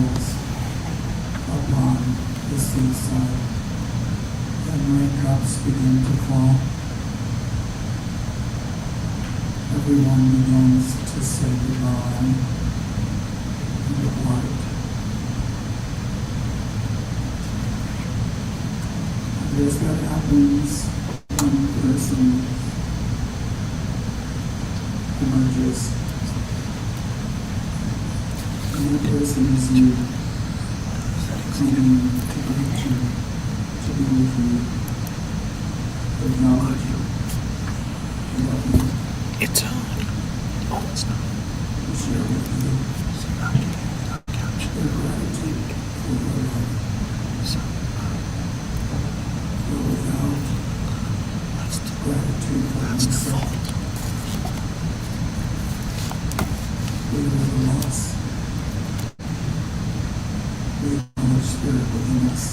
falls upon the seaside, and raindrops begin to fall. Everyone begins to say goodbye in the light. And as that happens, one person emerges, and that person is you, coming to greet you, to be with you, to acknowledge you, to love you. It's on. Oh, it's not. To share with you their gratitude for your love. For without gratitude for himself, we are at a loss. We acknowledge spirit within us.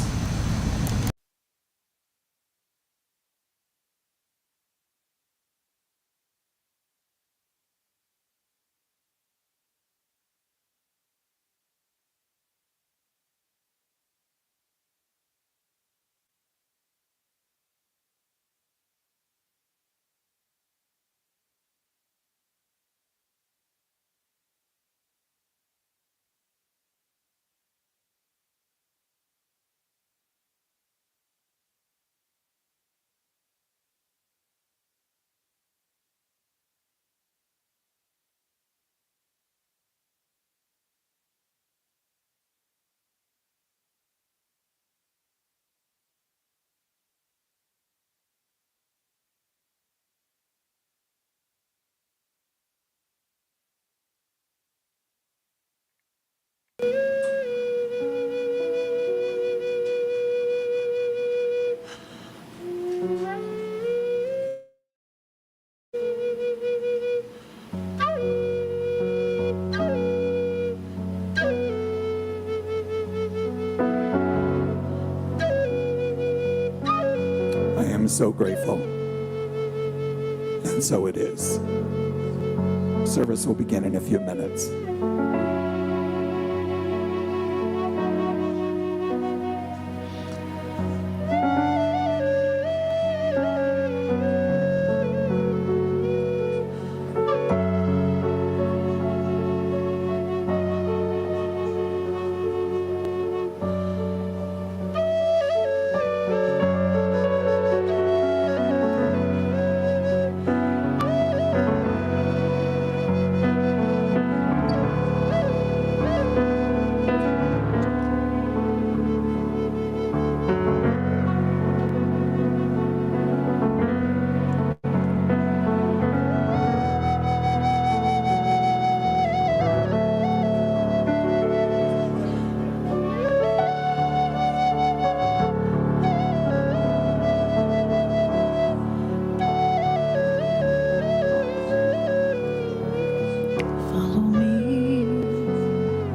I am so grateful, and so it is. Service will begin in a few minutes.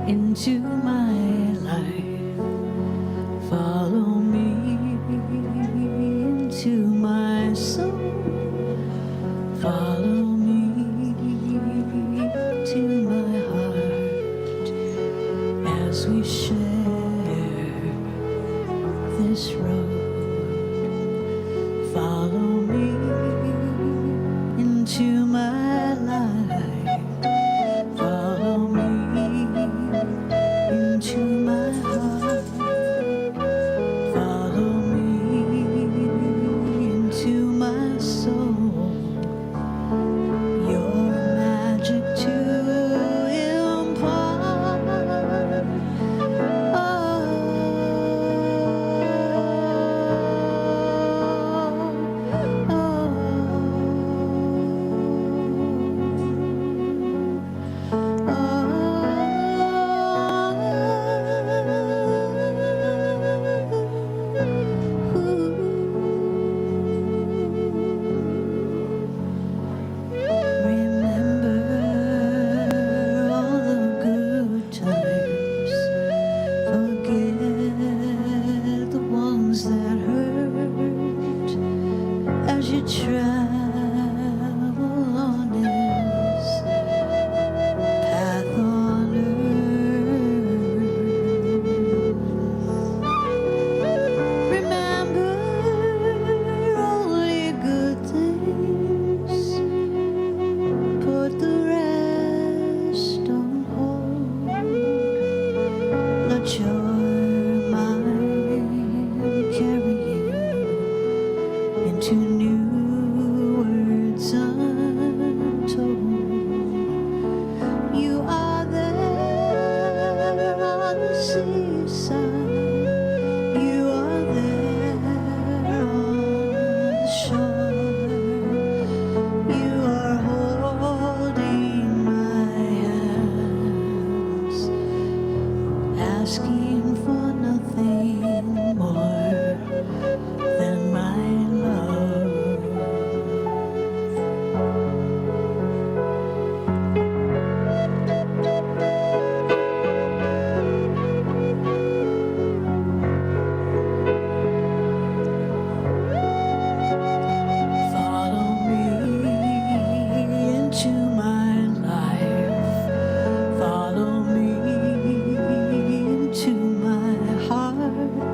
Into my life, follow me into my soul, follow me to my heart as we share this road. Follow me into my life, follow me into my heart, follow me into my soul, your magic to impart. Oh, sure might carry you into new words untold. You are there on the seaside, you are there on the shore, you are holding my hands, asking for nothing more than my love. Follow me into my life. Follow me into my heart.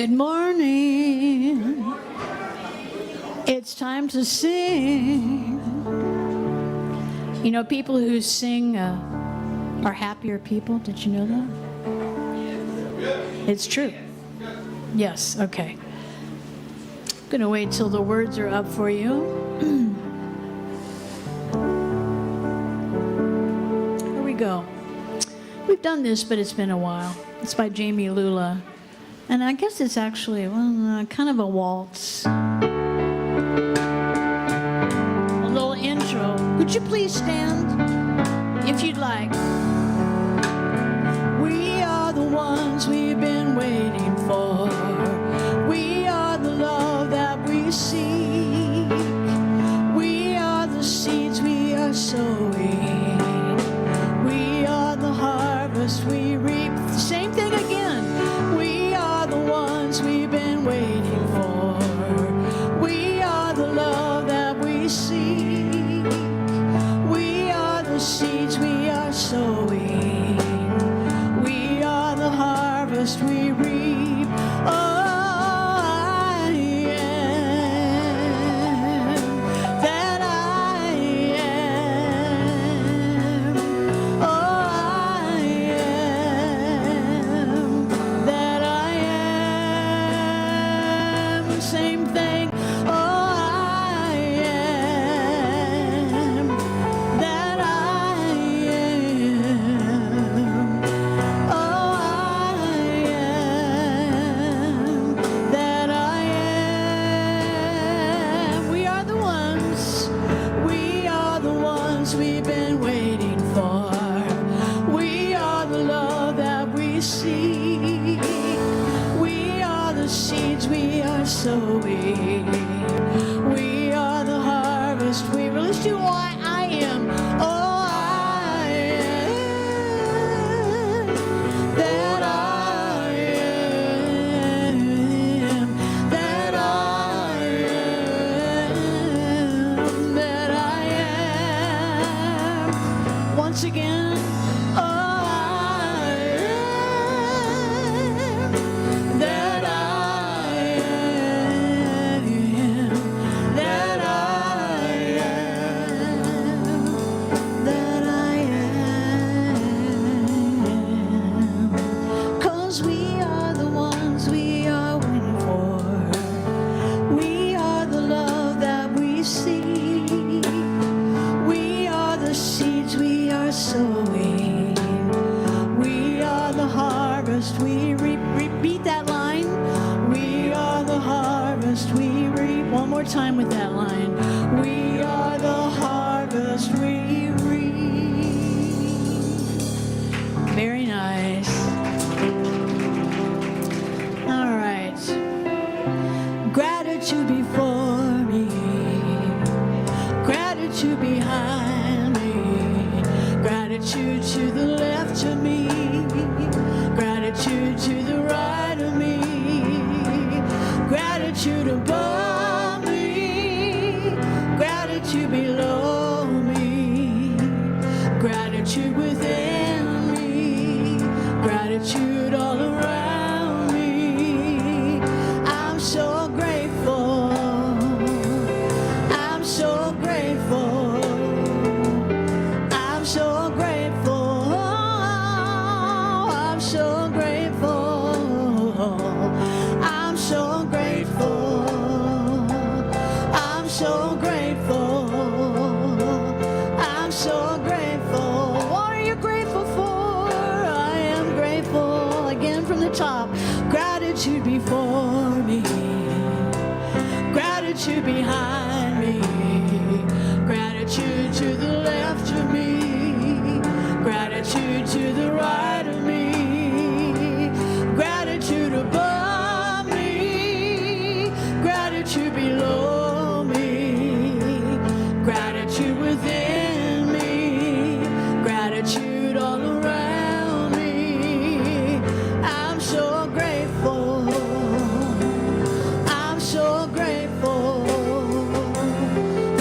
Good morning. It's time to sing. You know, people who sing are happier people. Did you know that? It's true. Yes, okay. I'm going to wait till the words are up for you. Here we go. We've done this, but it's been a while. It's by Jamie Lula. And I guess it's actually, well, kind of a waltz. A little intro. Could you please stand, if you'd like? We are the ones we've been waiting for. We are the love that we seek. We are the seeds we are sowing. We are the harvest we reap. Same thing again. We are the ones we've been waiting for. We are the love that we seek. We are the seeds we are sowing. We are the harvest we reap. Oh, I am that I am. Oh, I am that I am. Same thing. Oh, I am that I am. Oh, I am that I am. We are the ones. We are the ones we've been waiting for. We are the love that we seek. We are the seeds we are sowing. We are the harvest we release to. I am. Oh, I am that I am. That I am. That I am. Once again. Oh, I am that I am. That I am. That I am. 'Cause we are the ones we are waiting for. We are the love that we seek. We are the seeds we are sowing. We are the harvest we reap. Repeat that line. We are the harvest we reap. One more time with that line. We are the harvest we reap. Very nice. All right. Gratitude before me. Gratitude behind me. Gratitude to the left of me. Gratitude to the right of me. Gratitude above me. Gratitude below me. Gratitude within me. Gratitude all around me. I'm so grateful. I'm so grateful. I'm so grateful. I'm so grateful. I'm so grateful. I'm so grateful. I'm so grateful. What are you grateful for? I am grateful. Again from the top. Gratitude before me. Gratitude behind me. Gratitude to the left of me. Gratitude to the right of me. Gratitude above me. Gratitude below me. Gratitude within me. Gratitude all around me. I'm so grateful. I'm so grateful.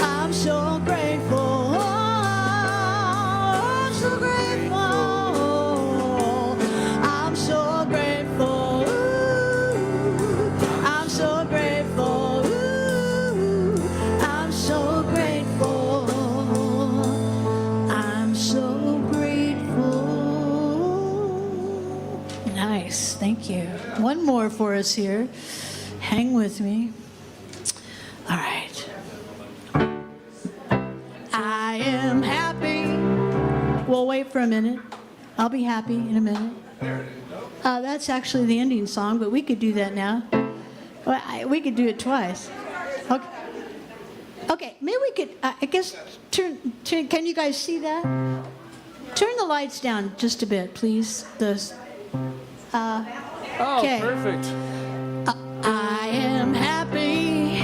I'm so grateful. I'm so grateful. one more for us here. Hang with me. All right. I am happy. We'll wait for a minute. I'll be happy in a minute. That's actually the ending song, but we could do that now. Well, we could do it twice. Okay. Okay, maybe we could, I guess, turn, can you guys see that? Turn the lights down just a bit, please. Okay. Perfect. I am happy,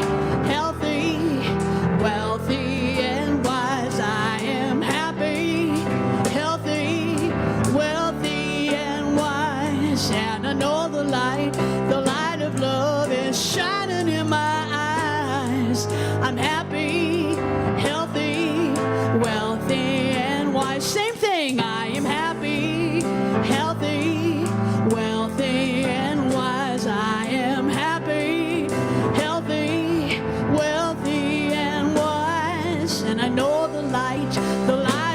healthy, wealthy, and wise. I am happy, healthy, wealthy, and wise. And I know the light of love is shining in my eyes. I'm happy, healthy, wealthy, and wise. Same thing. I am happy, healthy, wealthy, and wise. I am happy, healthy, wealthy, and wise. And I know the light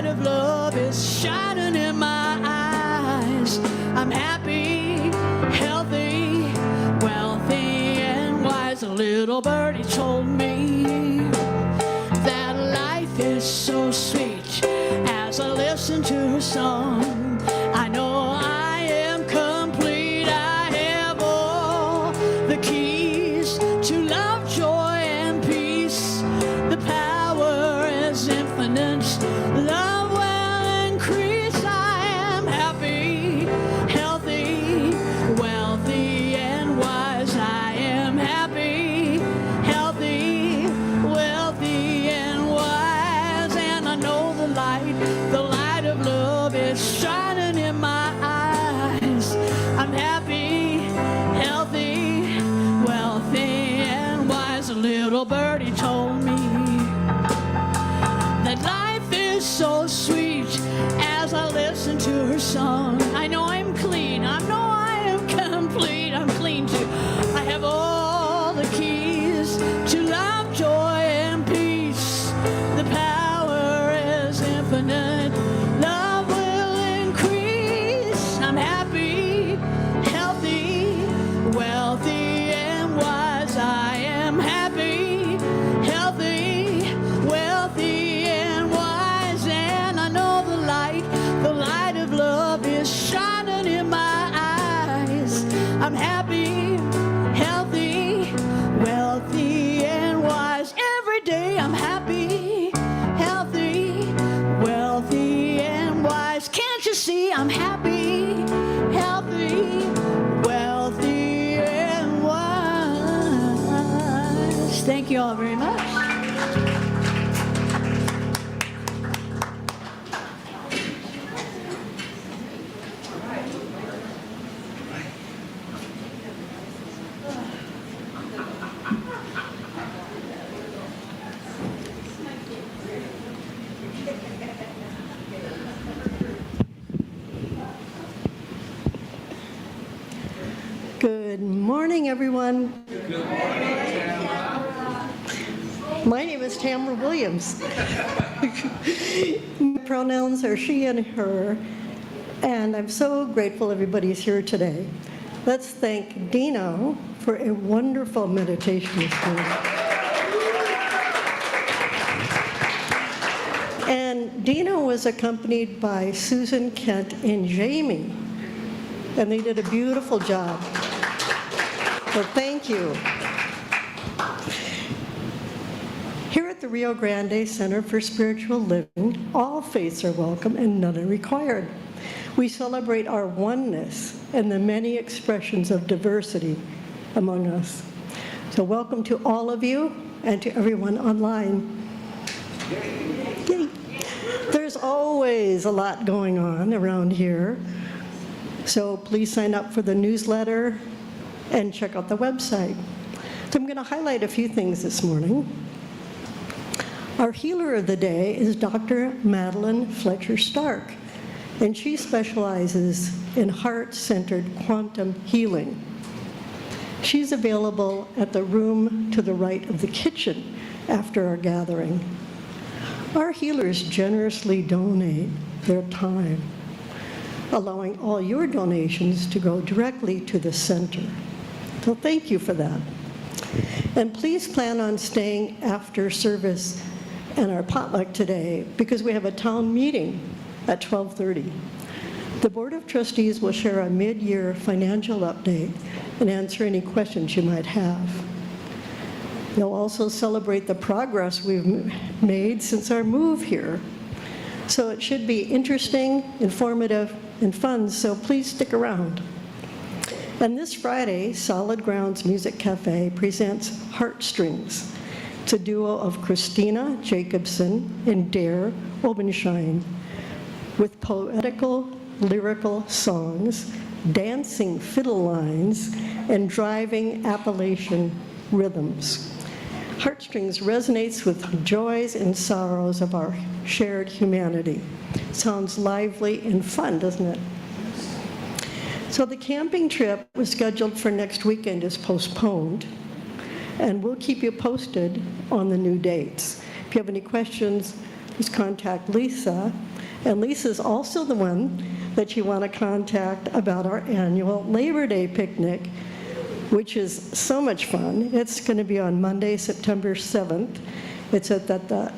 of love is shining in my eyes. I'm happy, healthy, wealthy, and wise. A little birdie told me that life is so sweet. As I listen to her song, I know I am complete. I have all the keys to love, joy, and peace. The power is infinite. Love will increase. I am happy, healthy, wealthy, and wise. I am happy, healthy, wealthy, and wise. And I know the light of love is shining in my eyes. I'm happy, healthy, wealthy, and wise. A little birdie told me that life is so sweet. As I listen to her song, I know I'm clean. I know I am complete. I'm clean too. I have all the keys to love, joy, and peace. The power is infinite. Love will increase. I'm happy, healthy, wealthy, and wise. I am happy, healthy, wealthy, and wise. And I know the light of love is shining in my eyes. I'm happy, healthy, wealthy, and wise. Every day I'm happy, healthy, wealthy, and wise. Can't you see I'm happy, healthy, wealthy, and wise? Thank you all very much. Good morning, everyone. My name is Tamara Williams. My pronouns are she and her, and I'm so grateful everybody's here today. Let's thank Dino for a wonderful meditation this morning. And Dino was accompanied by Susan, Kent, and Jamie, and they did a beautiful job. So thank you. Here at the Rio Grande Center for Spiritual Living, all faiths are welcome and none are required. We celebrate our oneness and the many expressions of diversity among us. So welcome to all of you and to everyone online. Yay. There's always a lot going on around here. So please sign up for the newsletter and check out the website. So I'm going to highlight a few things this morning. Our healer of the day is Dr. Madeline Fletcher Stark, and she specializes in heart-centered quantum healing. She's available at the room to the right of the kitchen after our gathering. Our healers generously donate their time allowing all your donations to go directly to the center. So thank you for that. And please plan on staying after service and our potluck today, because we have a town meeting at 12:30. The Board of Trustees will share a mid-year financial update and answer any questions you might have. They'll also celebrate the progress we've made since our move here. So it should be interesting, informative, and fun, so please stick around. And this Friday, Solid Grounds Music Cafe presents Heartstrings. It's a duo of Christina Jacobson and Dare Obenschein with poetical, lyrical songs, dancing fiddle lines, and driving Appalachian rhythms. Heartstrings resonates with joys and sorrows of our shared humanity. Sounds lively and fun, doesn't it? So the camping trip was scheduled for next weekend is postponed, and we'll keep you posted on the new dates. If you have any questions, please contact Lisa. And Lisa's also the one that you want to contact about our annual Labor Day picnic, which is so much fun. It's going to be on Monday, September 7th. It's at the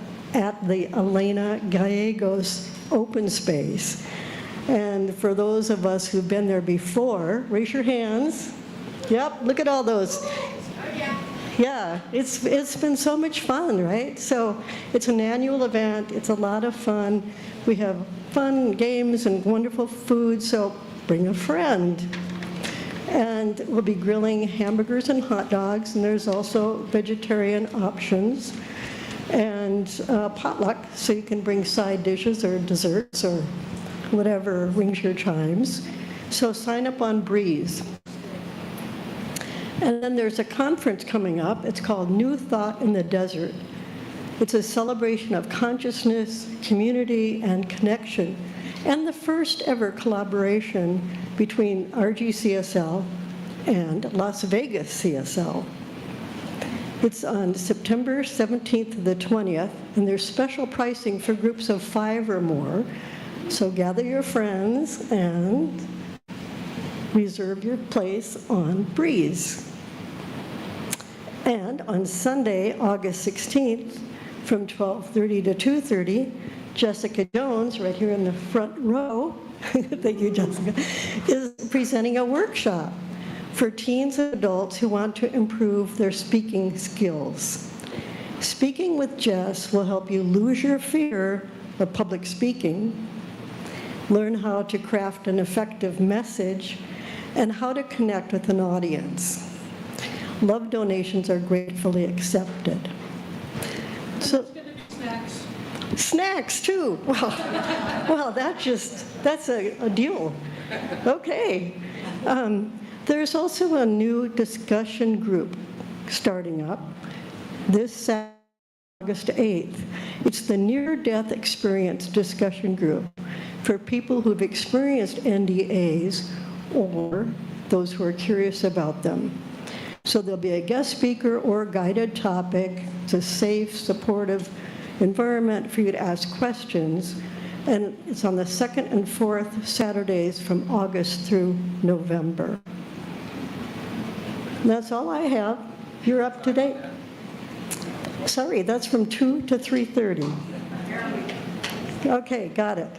Elena Gallegos open space. And for those of us who've been there before, raise your hands. Yep, look at all those. Yeah, it's been so much fun, right? So it's an annual event. It's a lot of fun. We have fun games and wonderful food, so bring a friend. And we'll be grilling hamburgers and hot dogs, and there's also vegetarian options. And potluck, so you can bring side dishes or desserts or whatever rings your chimes. So sign up on Breeze. And then there's a conference coming up. It's called New Thought in the Desert. It's a celebration of consciousness, community, and connection, and the first ever collaboration between RGCSL and Las Vegas CSL. It's on September 17th to the 20th, and there's special pricing for groups of 5 or more. So gather your friends and reserve your place on Breeze. And on Sunday, August 16th, from 12:30 to 2:30, Jessica Jones, right here in the front row, thank you, Jessica, is presenting a workshop for teens and adults who want to improve their speaking skills. Speaking with Jess will help you lose your fear of public speaking, learn how to craft an effective message, and how to connect with an audience. Love donations are gratefully accepted. So, snacks too. Well, that's a deal. Okay. There's also a new discussion group starting up this Saturday, August 8th. It's the near-death experience discussion group for people who've experienced NDAs or those who are curious about them. So there'll be a guest speaker or guided topic. It's a safe, supportive environment for you to ask questions. And it's on the 2nd and 4th Saturdays from August through November. And that's all I have. You're up to date. Sorry, that's from 2 to 3:30. Okay, got it.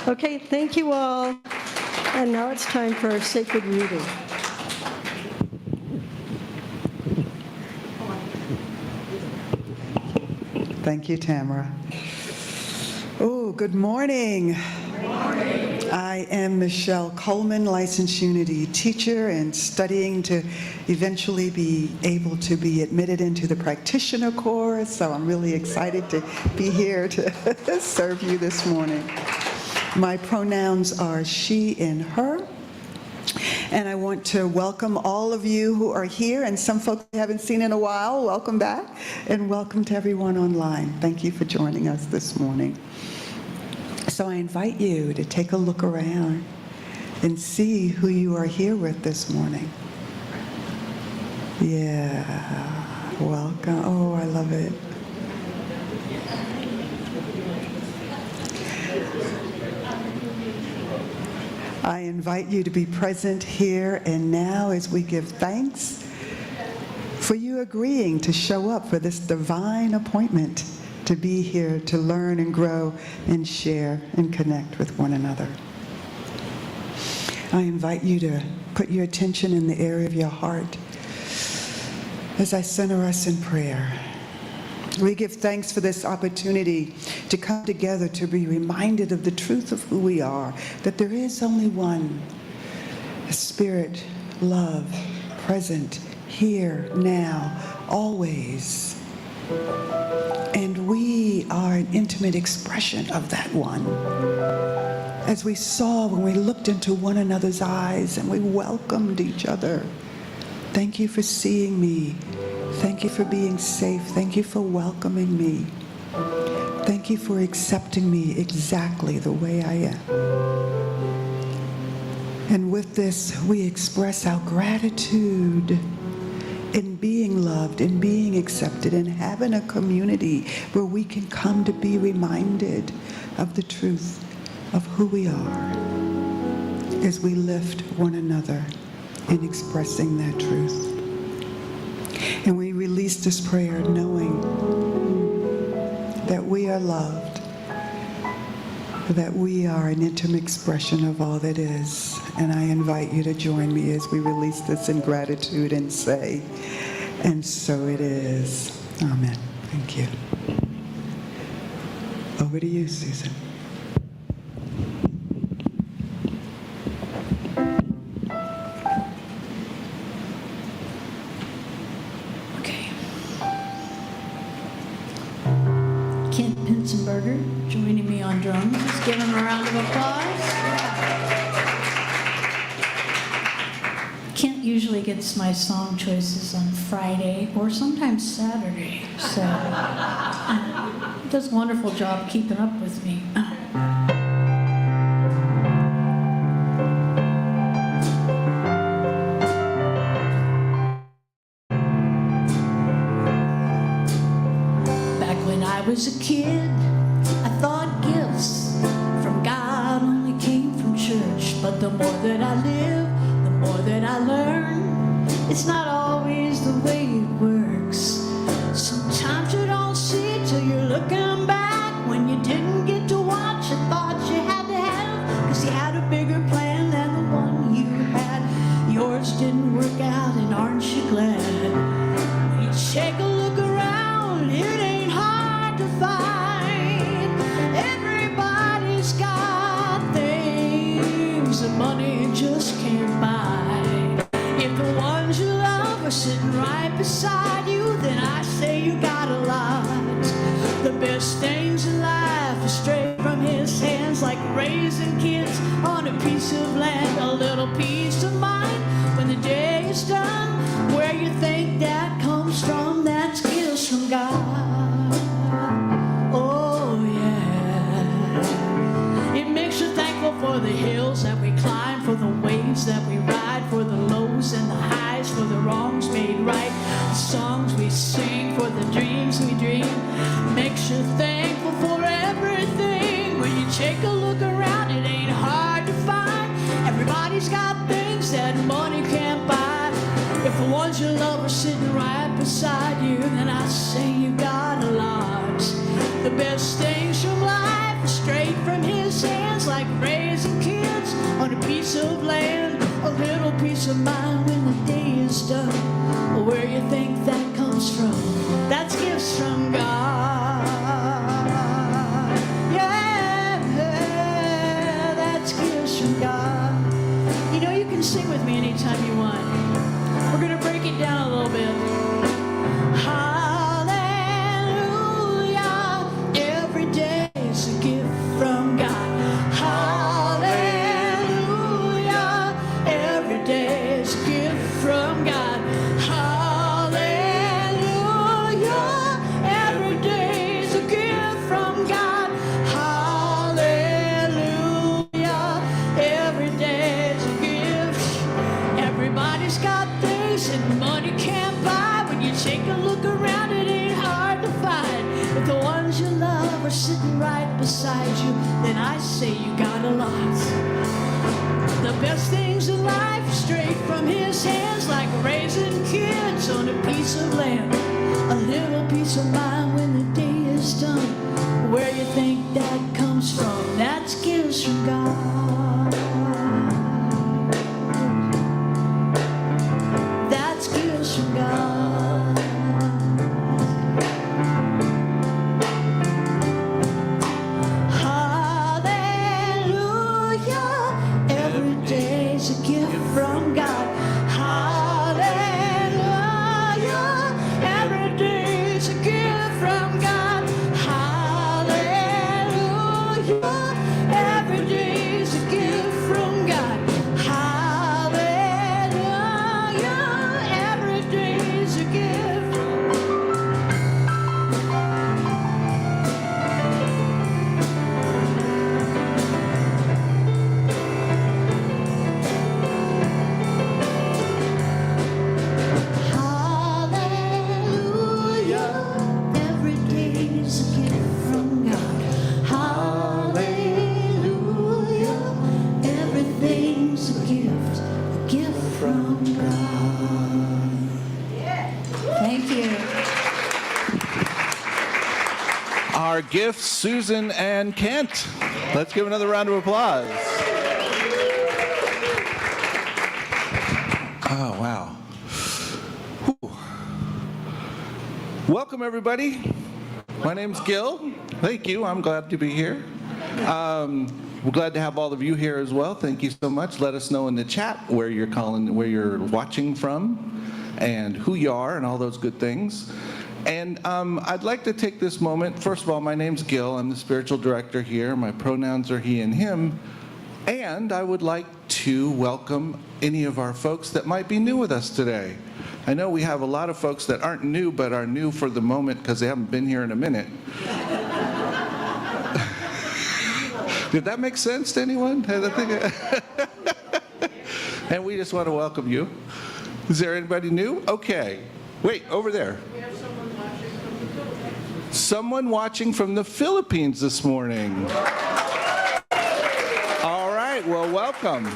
Okay, thank you all. And now it's time for our sacred reading. Thank you, Tamara. Oh, good morning. Good morning. I am Michelle Coleman, licensed Unity teacher and studying to eventually be able to be admitted into the practitioner course. So I'm really excited to be here to serve you this morning. My pronouns are she and her. And I want to welcome all of you who are here, and some folks I haven't seen in a while. Welcome back, and welcome to everyone online. Thank you for joining us this morning. So I invite you to take a look around and see who you are here with this morning. Yeah, welcome. Oh, I love it. I invite you to be present here and now as we give thanks for you agreeing to show up for this divine appointment to be here to learn and grow and share and connect with one another. I invite you to put your attention in the area of your heart as I center us in prayer. We give thanks for this opportunity to come together to be reminded of the truth of who we are, that there is only one, a spirit, love, present, here, now, always. And we are an intimate expression of that one. As we saw when we looked into one another's eyes and we welcomed each other. Thank you for seeing me. Thank you for being safe. Thank you for welcoming me. Thank you for accepting me exactly the way I am. And with this, we express our gratitude in being loved, in being accepted, in having a community where we can come to be reminded of the truth of who we are as we lift one another in expressing that truth. And we release this prayer knowing that we are loved, that we are an intimate expression of all that is. And I invite you to join me as we release this in gratitude and say, and so it is. Amen. Thank you. Over to you, Susan. Joining me on drums. Let's give him a round of applause. Kent usually gets my song choices on Friday or sometimes Saturday, so he does a wonderful job keeping up with me. Back when I was a kid, I thought gifts from God only came from church. But the more that I live, the more that I learn, it's not always the way it works. Sometimes you don't see till you're looking back when you didn't get to watch and thought you had to have, 'cause you had a bigger plan than the one you had. Yours didn't work out, and aren't you glad? You take a look around, it ain't hard to find. Everybody's got things that money just can't buy. If the ones you love are sitting right beside you, then I say you got a lot. The best things in life are straight from his hands, like raising kids on a piece of land. A little peace of mind when the day is done. Where you think that comes from, that's gifts from God. Oh yeah. It makes you thankful for the hills that we climb, for the waves that we ride, for the lows and the highs, for the wrongs made right, the songs we sing, for the dreams we dream. Makes you thankful for everything. When you take a look around, it ain't hard to find. Everybody's got things that money can't buy. If the ones you love are sitting right beside you, then I say you got a lot. The best things from life are straight from his hands, like raising kids on a piece of land. A little peace of mind when the day is done. Where you think that comes from, that's gifts from God. Yeah, that's gifts from God. You know, you can sing with me anytime you want. We're going to break it down a little bit. Hallelujah, every day is a gift from God. Hallelujah, every day is a gift from God. Hallelujah, every day is a gift from God. Hallelujah, every day is a gift. Everybody's got things that money can't buy. When you take a look around, it ain't hard to find. But the ones you love were sitting right beside you, then I say you got a lot. The best things in life straight from his hands, like raising kids on a piece of land. A little peace of mind when the day is done. Where you think that comes from? That's gifts from God. That's gifts from God. Hallelujah. Every day's a gift from God. Hallelujah. Every day's a gift from God. Hallelujah. Every day's a gift from God. Hallelujah. Every day's a gift. Hallelujah. Every day's a gift from God. Hallelujah. Everything's a gift from God. Thank you. Our gifts, Susan and Kent. Let's give another round of applause. Oh, wow. Whew. Welcome, everybody. My name's Gil. Thank you. I'm glad to be here. We're glad to have all of you here as well. Thank you so much. Let us know in the chat where you're watching from, and who you are, and all those good things. And I'd like to take this moment. First of all, my name's Gil. I'm the spiritual director here. My pronouns are he and him. And I would like to welcome any of our folks that might be new with us today. I know we have a lot of folks that aren't new, but are new for the moment because they haven't been here in a minute. Did that make sense to anyone? And we just want to welcome you. Is there anybody new? Okay. Wait, over there. We have someone watching from the Philippines this morning. All right, well, welcome.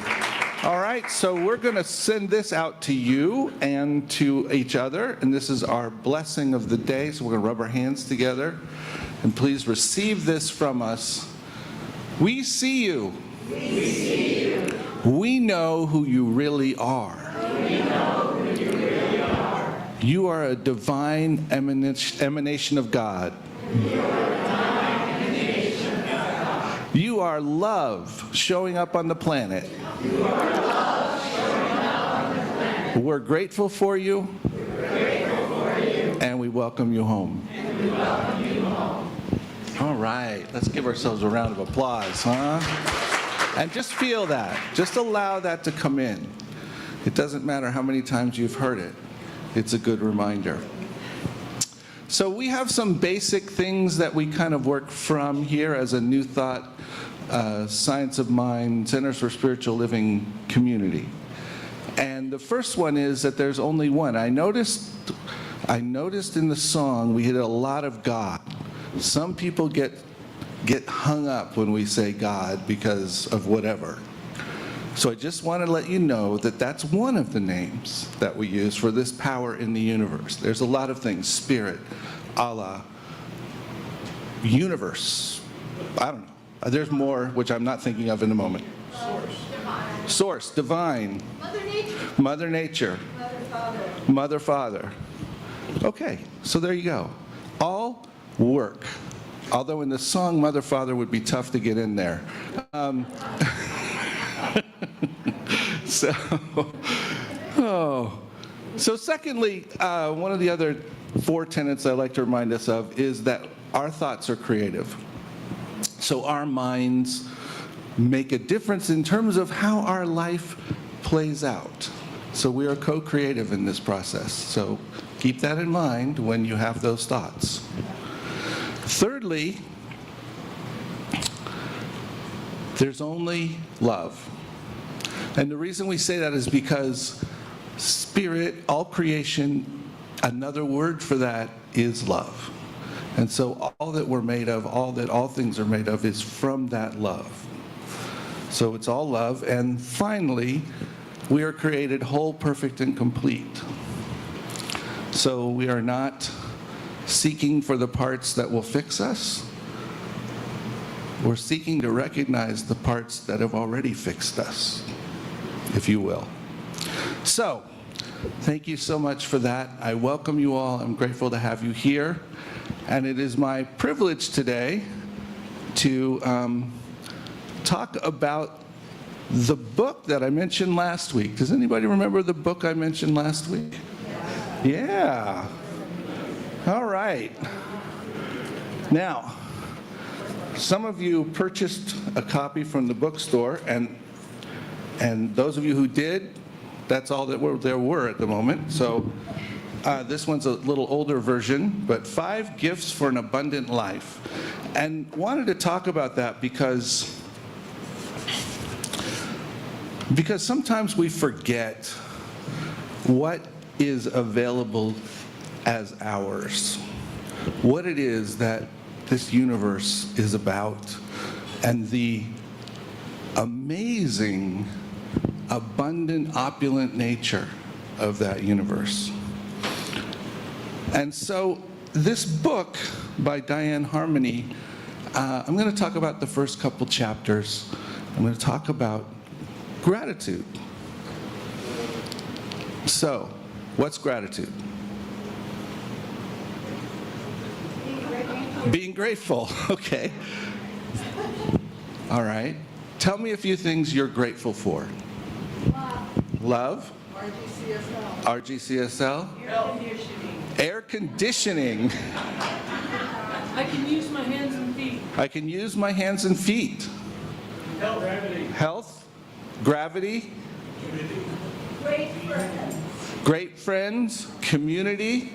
All right, so we're going to send this out to you and to each other, and this is our blessing of the day, so we're going to rub our hands together, and please receive this from us. We see you. We see you. We know who you really are. We know who you really are. You are a divine emanation of God. You are a divine emanation of God. You are love showing up on the planet. You are love showing up on the planet. We're grateful for you. We're grateful for you. And we welcome you home. And we welcome you home. All right, let's give ourselves a round of applause, huh? And just feel that. Just allow that to come in. It doesn't matter how many times you've heard it. It's a good reminder. So we have some basic things that we kind of work from here as a New Thought, Science of Mind, Centers for Spiritual Living community. And the first one is that there's only one. I noticed in the song we hit a lot of God. Some people get hung up when we say God because of whatever. So I just want to let you know that that's one of the names that we use for this power in the universe. There's a lot of things: Spirit, Allah, universe. I don't know. There's more, which I'm not thinking of in a moment. Source, divine. Mother Nature. Mother, Father. Okay, so there you go. All work. Although in the song Mother, Father would be tough to get in there. So secondly, one of the other 4 tenets I like to remind us of is that our thoughts are creative. So our minds make a difference in terms of how our life plays out. So we are co-creative in this process. So keep that in mind when you have those thoughts. Thirdly, there's only love. And the reason we say that is because Spirit, all creation, another word for that is love. And so all that we're made of, all things are made of, is from that love. So it's all love. And finally, we are created whole, perfect, and complete. So we are not seeking for the parts that will fix us. We're seeking to recognize the parts that have already fixed us, if you will. So, thank you so much for that. I welcome you all. I'm grateful to have you here. And it is my privilege today to talk about the book that I mentioned last week. Does anybody remember the book I mentioned last week? Yeah. All right. Now, some of you purchased a copy from the bookstore, and those of you who did, that's all that there were at the moment. So this one's a little older version, but 5 Gifts for an Abundant Life. And wanted to talk about that because sometimes we forget what is available as ours, what it is that this universe is about, and the amazing, abundant, opulent nature of that universe. And so this book by Diane Harmony, I'm going to talk about the first couple chapters. I'm going to talk about gratitude. So, what's gratitude? Being grateful. Okay. All right. Tell me a few things you're grateful for. Love. RGCSL. RGCSL. Air conditioning. I can use my hands and feet. I can use my hands and feet. Health. Gravity. Health. Gravity. Great friends. Great friends. Community.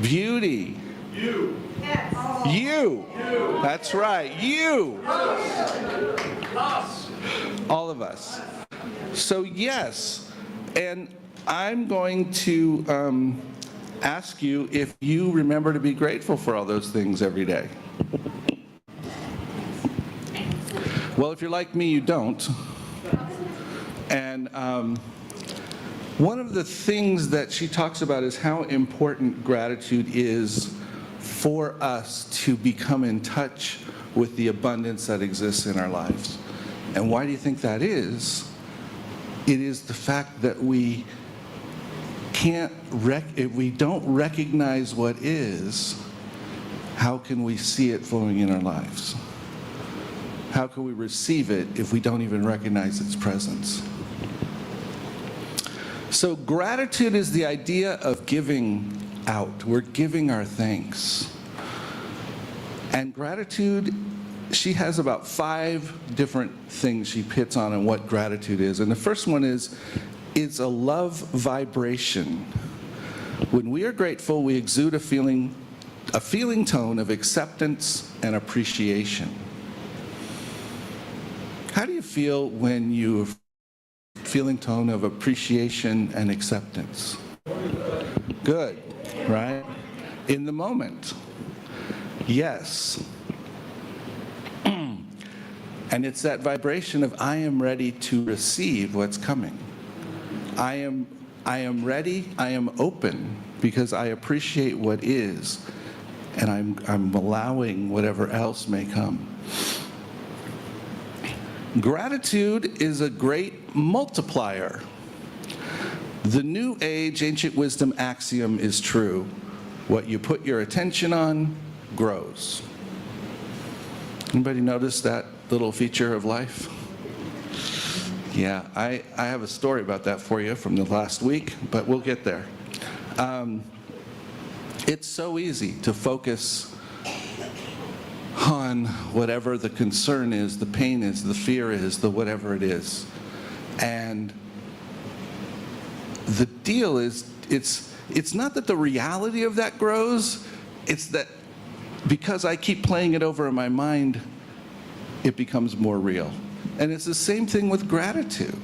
Beauty. You. Yes. You. That's right. You. Us. All of us. So yes, and I'm going to ask you if you remember to be grateful for all those things every day. Well, if you're like me, you don't. And one of the things that she talks about is how important gratitude is for us to become in touch with the abundance that exists in our lives. And why do you think that is? It is the fact that we if we don't recognize what is, how can we see it flowing in our lives? How can we receive it if we don't even recognize its presence? So gratitude is the idea of giving out. We're giving our thanks. And gratitude, she has about 5 different things she hits on and what gratitude is. And the first one is, it's a love vibration. When we are grateful, we exude a feeling tone of acceptance and appreciation. How do you feel when you're feeling tone of appreciation and acceptance? Good, right? In the moment. Yes. And it's that vibration of I am ready to receive what's coming. I am ready, I am open because I appreciate what is, and I'm allowing whatever else may come. Gratitude is a great multiplier. The New Age ancient wisdom axiom is true. What you put your attention on grows. Anybody notice that little feature of life? Yeah, I have a story about that for you from the last week, but we'll get there. It's so easy to focus on whatever the concern is, the pain is, the fear is, the whatever it is. And the deal is, it's not that the reality of that grows, it's that because I keep playing it over in my mind, it becomes more real. And it's the same thing with gratitude.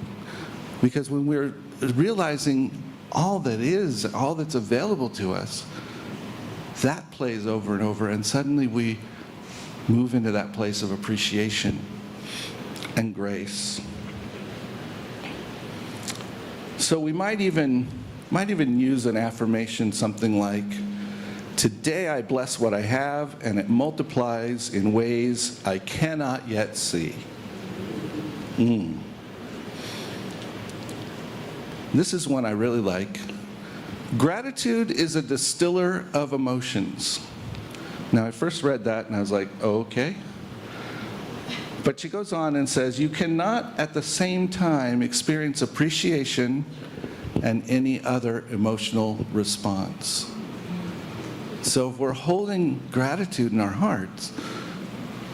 Because when we're realizing all that is, all that's available to us, that plays over and over, and suddenly we move into that place of appreciation and grace. So we might even use an affirmation, something like, today I bless what I have, and it multiplies in ways I cannot yet see. This is one I really like. Gratitude is a distiller of emotions. Now, I first read that and I was like, oh, okay. But she goes on and says, you cannot at the same time experience appreciation and any other emotional response. So if we're holding gratitude in our hearts,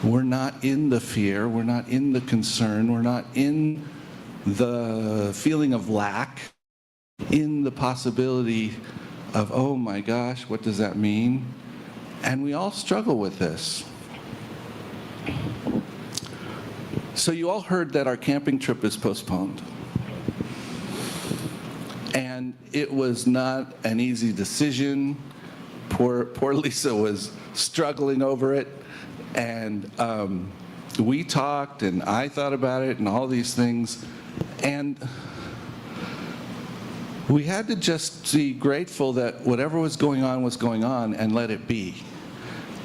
we're not in the fear, we're not in the concern, we're not in the feeling of lack, in the possibility of, oh my gosh, what does that mean? And we all struggle with this. So you all heard that our camping trip is postponed. And it was not an easy decision. Poor Lisa was struggling over it. And we talked, and I thought about it, and all these things. And we had to just be grateful that whatever was going on, and let it be.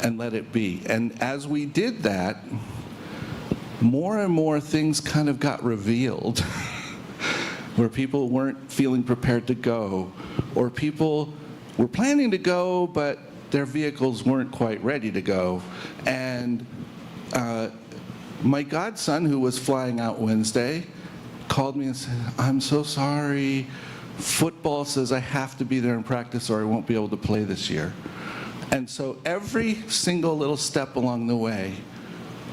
And let it be. And as we did that, more and more things kind of got revealed where people weren't feeling prepared to go, or people were planning to go, but their vehicles weren't quite ready to go. And my godson, who was flying out Wednesday, called me and said, I'm so sorry. Football says I have to be there in practice or I won't be able to play this year. And so every single little step along the way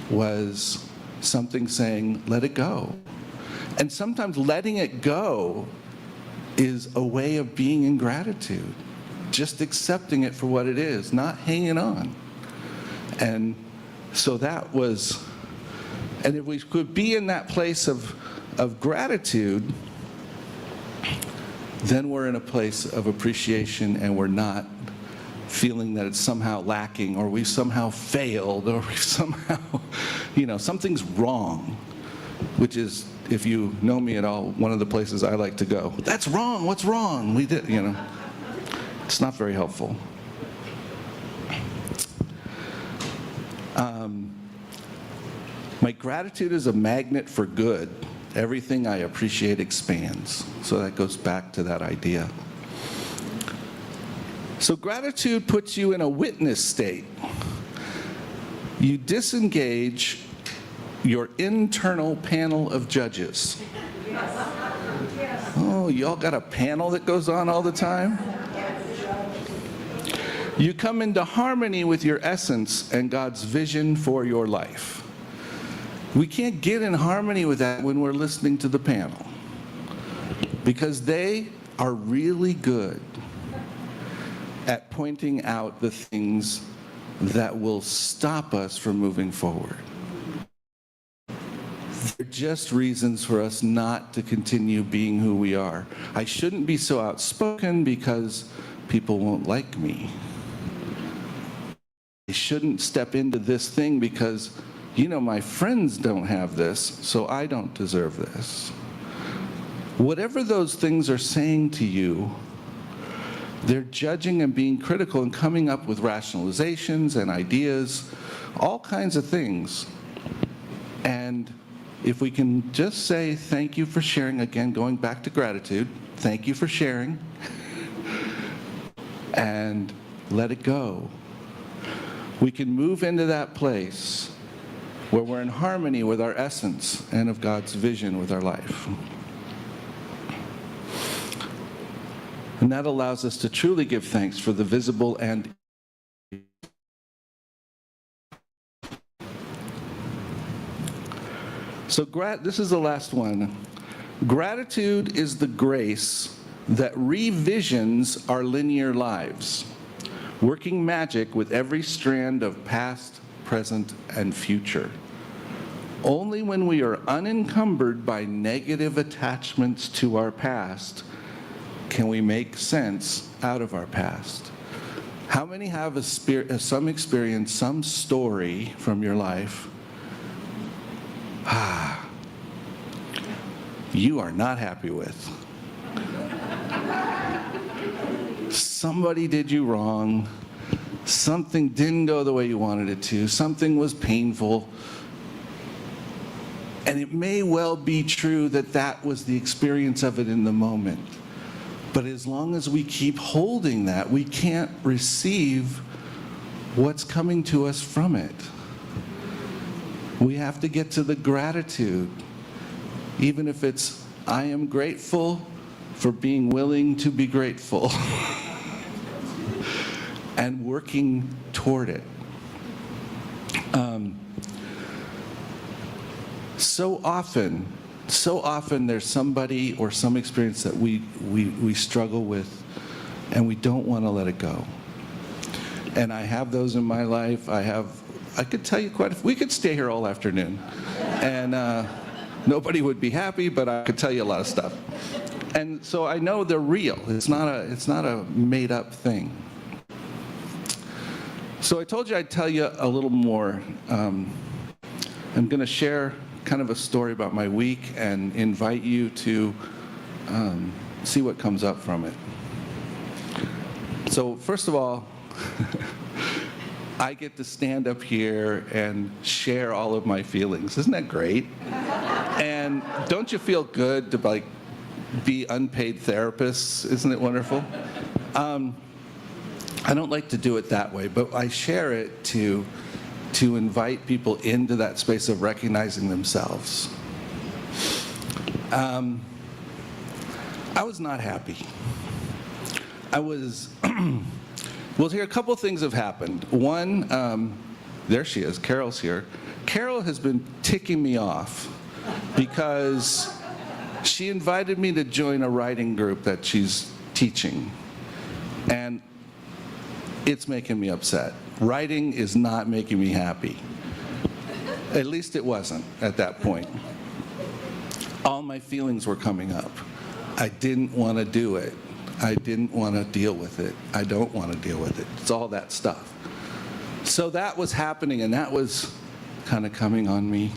was something saying, let it go. And sometimes letting it go is a way of being in gratitude, just accepting it for what it is, not hanging on. And so that was, and if we could be in that place of gratitude, then we're in a place of appreciation, and we're not feeling that it's somehow lacking, or we somehow failed, or we somehow, something's wrong, which is, if you know me at all, one of the places I like to go. That's wrong, what's wrong? We did, It's not very helpful. My gratitude is a magnet for good. Everything I appreciate expands. So that goes back to that idea. So gratitude puts you in a witness state. You disengage your internal panel of judges. Oh, y'all got a panel that goes on all the time? You come into harmony with your essence and God's vision for your life. We can't get in harmony with that when we're listening to the panel, because they are really good at pointing out the things that will stop us from moving forward. They're just reasons for us not to continue being who we are. I shouldn't be so outspoken because people won't like me. I shouldn't step into this thing because, my friends don't have this, so I don't deserve this. Whatever those things are saying to you, they're judging and being critical and coming up with rationalizations and ideas, all kinds of things. And if we can just say, thank you for sharing, again, going back to gratitude, thank you for sharing, and let it go. We can move into that place where we're in harmony with our essence and of God's vision with our life. And that allows us to truly give thanks for the visible and so this is the last one. Gratitude is the grace that revisions our linear lives, working magic with every strand of past, present, and future. Only when we are unencumbered by negative attachments to our past can we make sense out of our past. How many have some experience, some story from your life you are not happy with? Somebody did you wrong. Something didn't go the way you wanted it to. Something was painful. And it may well be true that that was the experience of it in the moment. But as long as we keep holding that, we can't receive what's coming to us from it. We have to get to the gratitude. Even if it's, I am grateful for being willing to be grateful. And working toward it. So often there's somebody or some experience that we struggle with, and we don't want to let it go. And I have those in my life. I could tell you we could stay here all afternoon, and nobody would be happy, but I could tell you a lot of stuff. And so I know they're real. It's not a made-up thing. So I told you I'd tell you a little more. I'm going to share kind of a story about my week and invite you to see what comes up from it. So first of all, I get to stand up here and share all of my feelings. Isn't that great? And don't you feel good to be unpaid therapists? Isn't it wonderful? I don't like to do it that way, but I share it to invite people into that space of recognizing themselves. I was not happy. Well, here a couple of things have happened. One, there she is, Carol's here. Carol has been ticking me off because she invited me to join a writing group that she's teaching. And it's making me upset. Writing is not making me happy. At least it wasn't at that point. All my feelings were coming up. I didn't want to do it. I didn't want to deal with it. I don't want to deal with it. It's all that stuff. So that was happening, and that was kind of coming on me.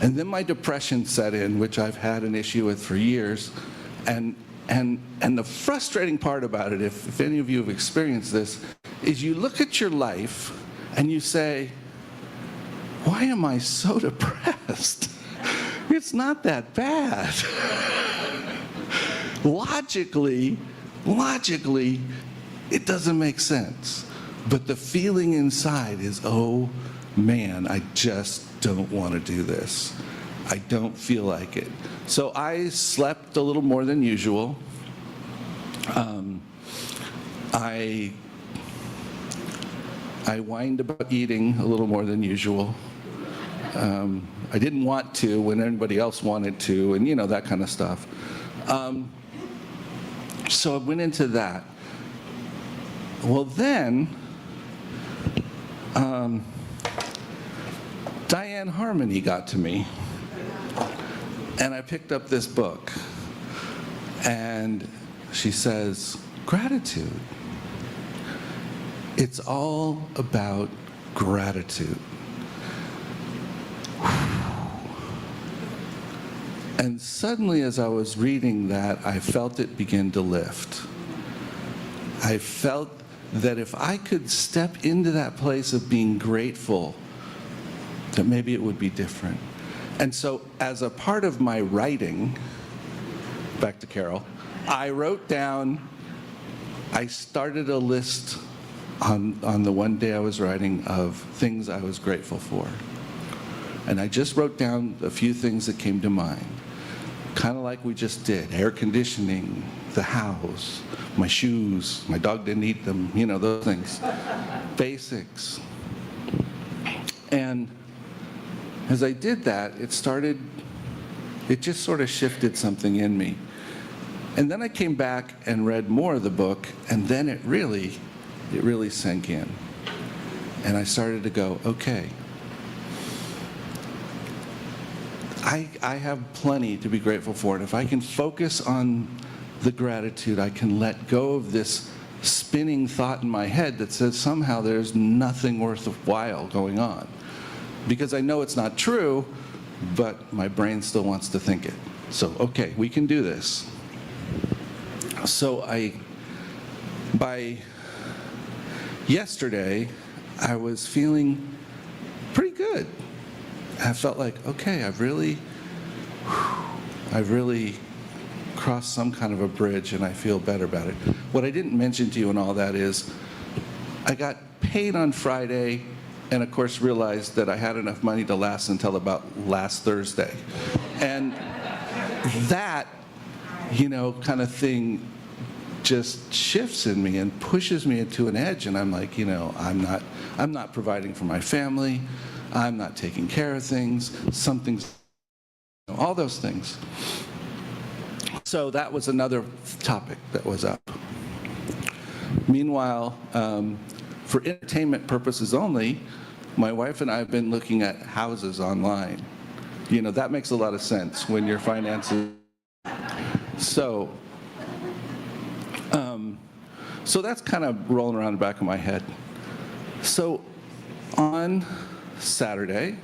And then my depression set in, which I've had an issue with for years. And the frustrating part about it, if any of you have experienced this, is you look at your life and you say, why am I so depressed? It's not that bad. Logically, it doesn't make sense. But the feeling inside is, oh man, I just don't want to do this. I don't feel like it. So I slept a little more than usual. I whined about eating a little more than usual. I didn't want to when everybody else wanted to, and that kind of stuff. So I went into that. Well, then, Diane Harmony got to me, and I picked up this book, and she says, gratitude. It's all about gratitude. And suddenly, as I was reading that, I felt it begin to lift. I felt that if I could step into that place of being grateful, that maybe it would be different. And so, as a part of my writing, back to Carol, I wrote down, I started a list on the one day I was writing of things I was grateful for. And I just wrote down a few things that came to mind. Kind of like we just did, air conditioning, the house, my shoes, my dog didn't eat them, those things. Basics. And as I did that, it just sort of shifted something in me. And then I came back and read more of the book, and then it really sank in. And I started to go, okay, I have plenty to be grateful for, and if I can focus on the gratitude, I can let go of this spinning thought in my head that says somehow there's nothing worthwhile going on. Because I know it's not true, but my brain still wants to think it. So, okay, we can do this. So by yesterday, I was feeling pretty good. I felt like, okay, I've really crossed some kind of a bridge and I feel better about it. What I didn't mention to you and all that is I got paid on Friday and of course realized that I had enough money to last until about last Thursday. And that, kind of thing just shifts in me and pushes me into an edge, and I'm like, I'm not providing for my family, I'm not taking care of things, something's, all those things. So that was another topic that was up. Meanwhile, for entertainment purposes only, my wife and I have been looking at houses online. That makes a lot of sense when your finances. So that's kind of rolling around the back of my head. So on Saturday,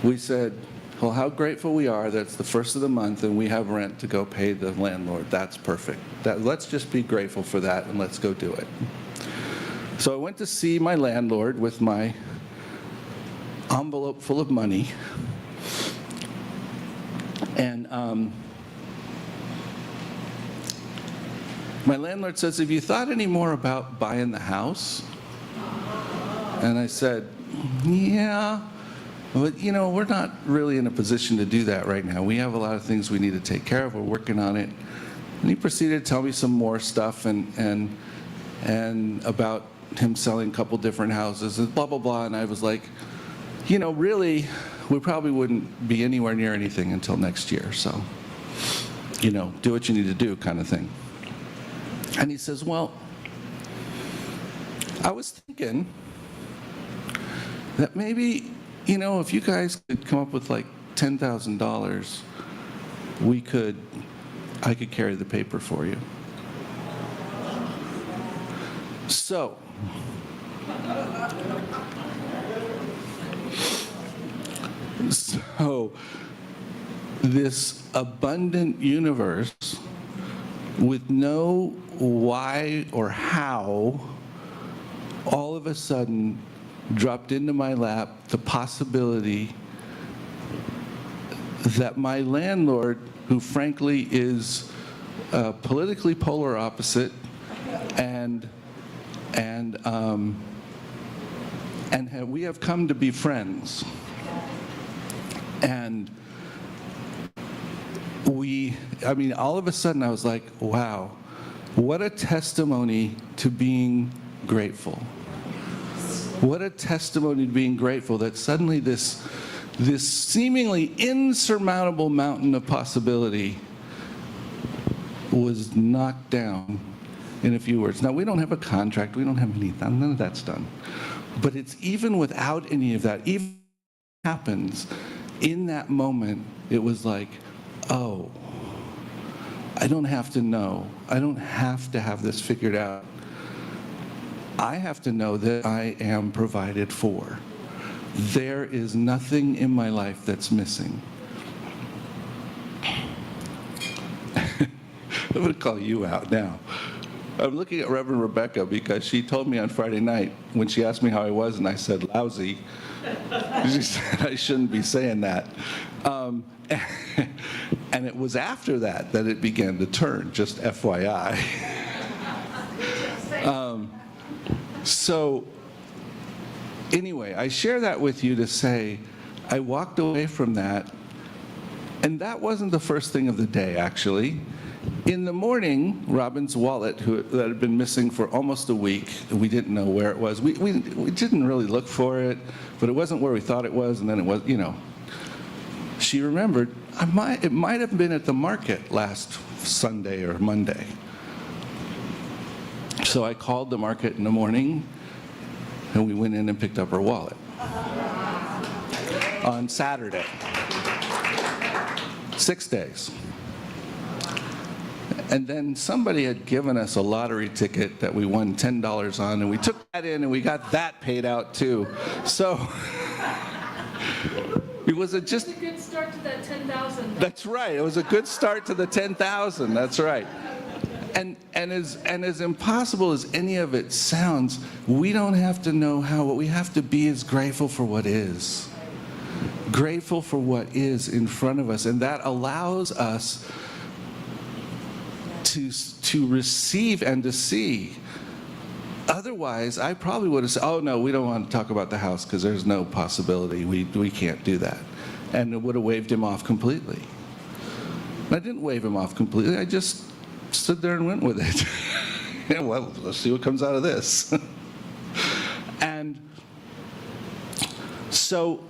we said, well, how grateful we are that it's the first of the month and we have rent to go pay the landlord. That's perfect. Let's just be grateful for that and let's go do it. So I went to see my landlord with my envelope full of money. And my landlord says, have you thought any more about buying the house? And I said, yeah, but we're not really in a position to do that right now. We have a lot of things we need to take care of. We're working on it. And he proceeded to tell me some more stuff and about him selling a couple different houses and blah, blah, blah. And I was like, really, we probably wouldn't be anywhere near anything until next year. So, do what you need to do kind of thing. And he says, well, I was thinking that maybe, if you guys could come up with like $10,000, I could carry the paper for you. So, this abundant universe with no why or how, all of a sudden dropped into my lap the possibility that my landlord, who frankly is politically polar opposite and we have come to be friends. And all of a sudden I was like, wow, what a testimony to being grateful. What a testimony to being grateful that suddenly this seemingly insurmountable mountain of possibility was knocked down in a few words. Now, we don't have a contract, we don't have anything, none of that's done. But it's even without any of that, even if it happens, in that moment, it was like, oh, I don't have to know. I don't have to have this figured out. I have to know that I am provided for. There is nothing in my life that's missing. I'm going to call you out now. I'm looking at Reverend Rebecca because she told me on Friday night when she asked me how I was and I said lousy. She said I shouldn't be saying that. And it was after that it began to turn, just FYI. So anyway, I share that with you to say I walked away from that, and that wasn't the first thing of the day, actually. In the morning, Robin's wallet, that had been missing for almost a week, we didn't know where it was. We didn't really look for it, but it wasn't where we thought it was, and then it was, She remembered, it might have been at the market last Sunday or Monday. So I called the market in the morning, and we went in and picked up her wallet on Saturday. 6 days. And then somebody had given us a lottery ticket that we won $10 on, and we took that in and we got that paid out too. So it was just... It's a good start to that 10,000. That's right. It was a good start to the 10,000. That's right. And as impossible as any of it sounds, we don't have to know how. What we have to be is grateful for what is. Grateful for what is in front of us. And that allows us to receive and to see. Otherwise, I probably would have said, oh, no, we don't want to talk about the house because there's no possibility. We can't do that. And it would have waved him off completely. And I didn't wave him off completely. I just stood there and went with it. Yeah, well, let's see what comes out of this. And so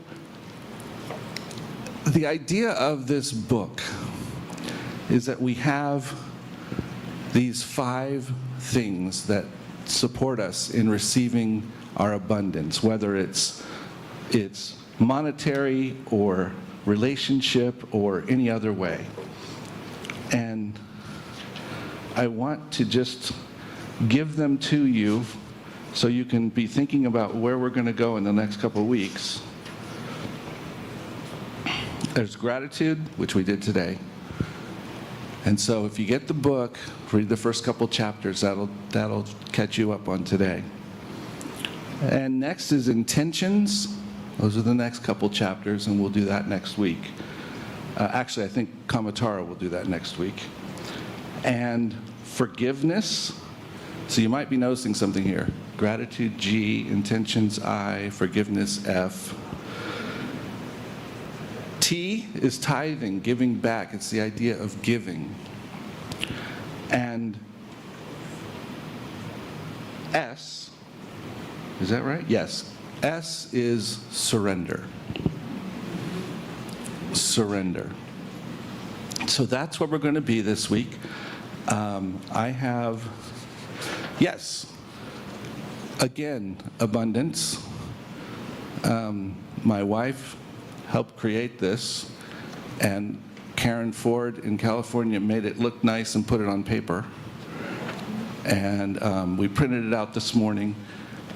the idea of this book is that we have these 5 things that support us in receiving our abundance, whether it's monetary or relationship or any other way. And I want to just give them to you so you can be thinking about where we're going to go in the next couple of weeks. There's gratitude, which we did today. And so if you get the book, read the first couple chapters, that'll catch you up on today. And next is intentions. Those are the next couple chapters, and we'll do that next week. Actually, I think Kamatara will do that next week. And forgiveness. So you might be noticing something here. Gratitude, G. Intentions, I. Forgiveness, F. T is tithing, giving back. It's the idea of giving. And S, is that right? Yes. S is surrender. Surrender. So that's what we're going to be this week. I have, yes, again, abundance. My wife helped create this, and Karen Ford in California made it look nice and put it on paper. And we printed it out this morning,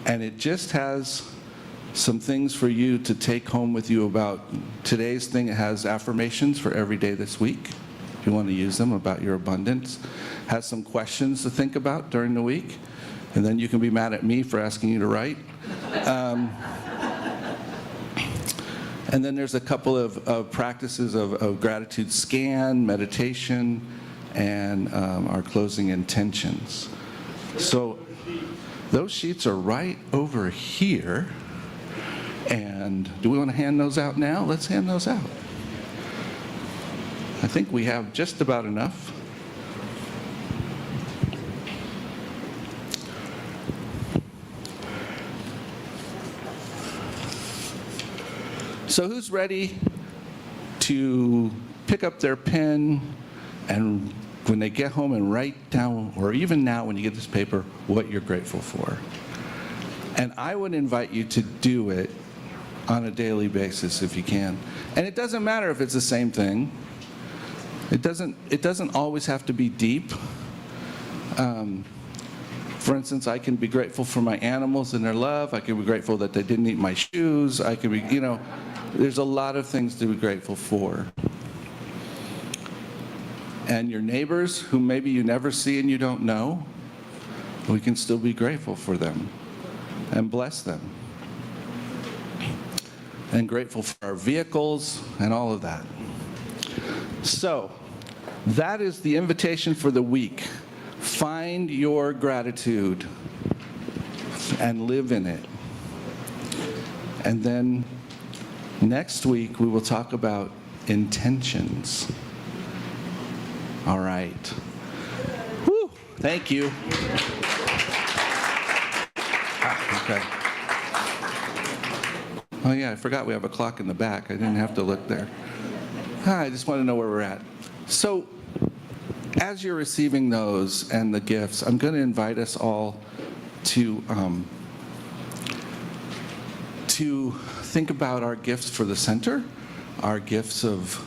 and it just has some things for you to take home with you about today's thing. It has affirmations for every day this week, if you want to use them, about your abundance. Has some questions to think about during the week, and then you can be mad at me for asking you to write. And then there's a couple of practices of gratitude scan, meditation, and our closing intentions. So those sheets are right over here. And do we want to hand those out now? Let's hand those out. I think we have just about enough. So who's ready to pick up their pen and when they get home and write down, or even now when you get this paper, what you're grateful for? And I would invite you to do it on a daily basis if you can. And it doesn't matter if it's the same thing. It doesn't always have to be deep. For instance, I can be grateful for my animals and their love. I can be grateful that they didn't eat my shoes. I can be, there's a lot of things to be grateful for. And your neighbors, who maybe you never see and you don't know, we can still be grateful for them and bless them. And grateful for our vehicles and all of that. So, that is the invitation for the week. Find your gratitude and live in it. And then next week we will talk about intentions. All right. Whew, thank you. Okay. Oh yeah, I forgot we have a clock in the back. I didn't have to look there. I just want to know where we're at. So, as you're receiving those and the gifts, I'm going to invite us all to think about our gifts for the center, our gifts of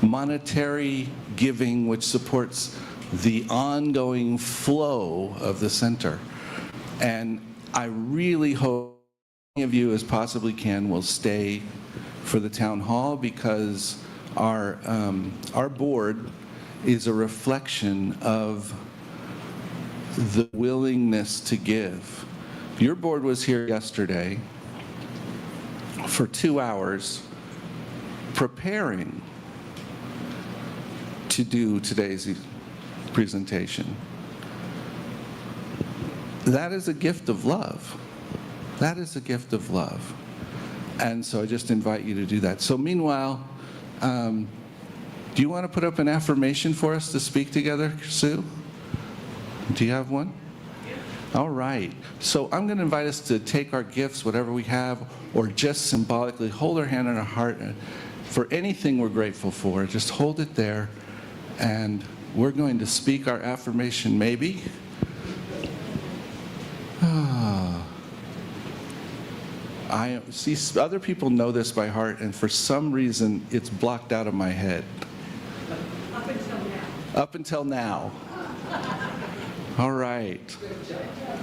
monetary giving, which supports the ongoing flow of the center. And I really hope many of you as possibly can will stay for the town hall, because our board is a reflection of the willingness to give. Your board was here yesterday for 2 hours preparing to do today's presentation. That is a gift of love. That is a gift of love. And so I just invite you to do that. So meanwhile, do you want to put up an affirmation for us to speak together, Sue? Do you have one? All right. So I'm going to invite us to take our gifts, whatever we have, or just symbolically hold our hand on our heart for anything we're grateful for. Just hold it there, and we're going to speak our affirmation, maybe. I see other people know this by heart, and for some reason, it's blocked out of my head. Up until now. Up until now. All right.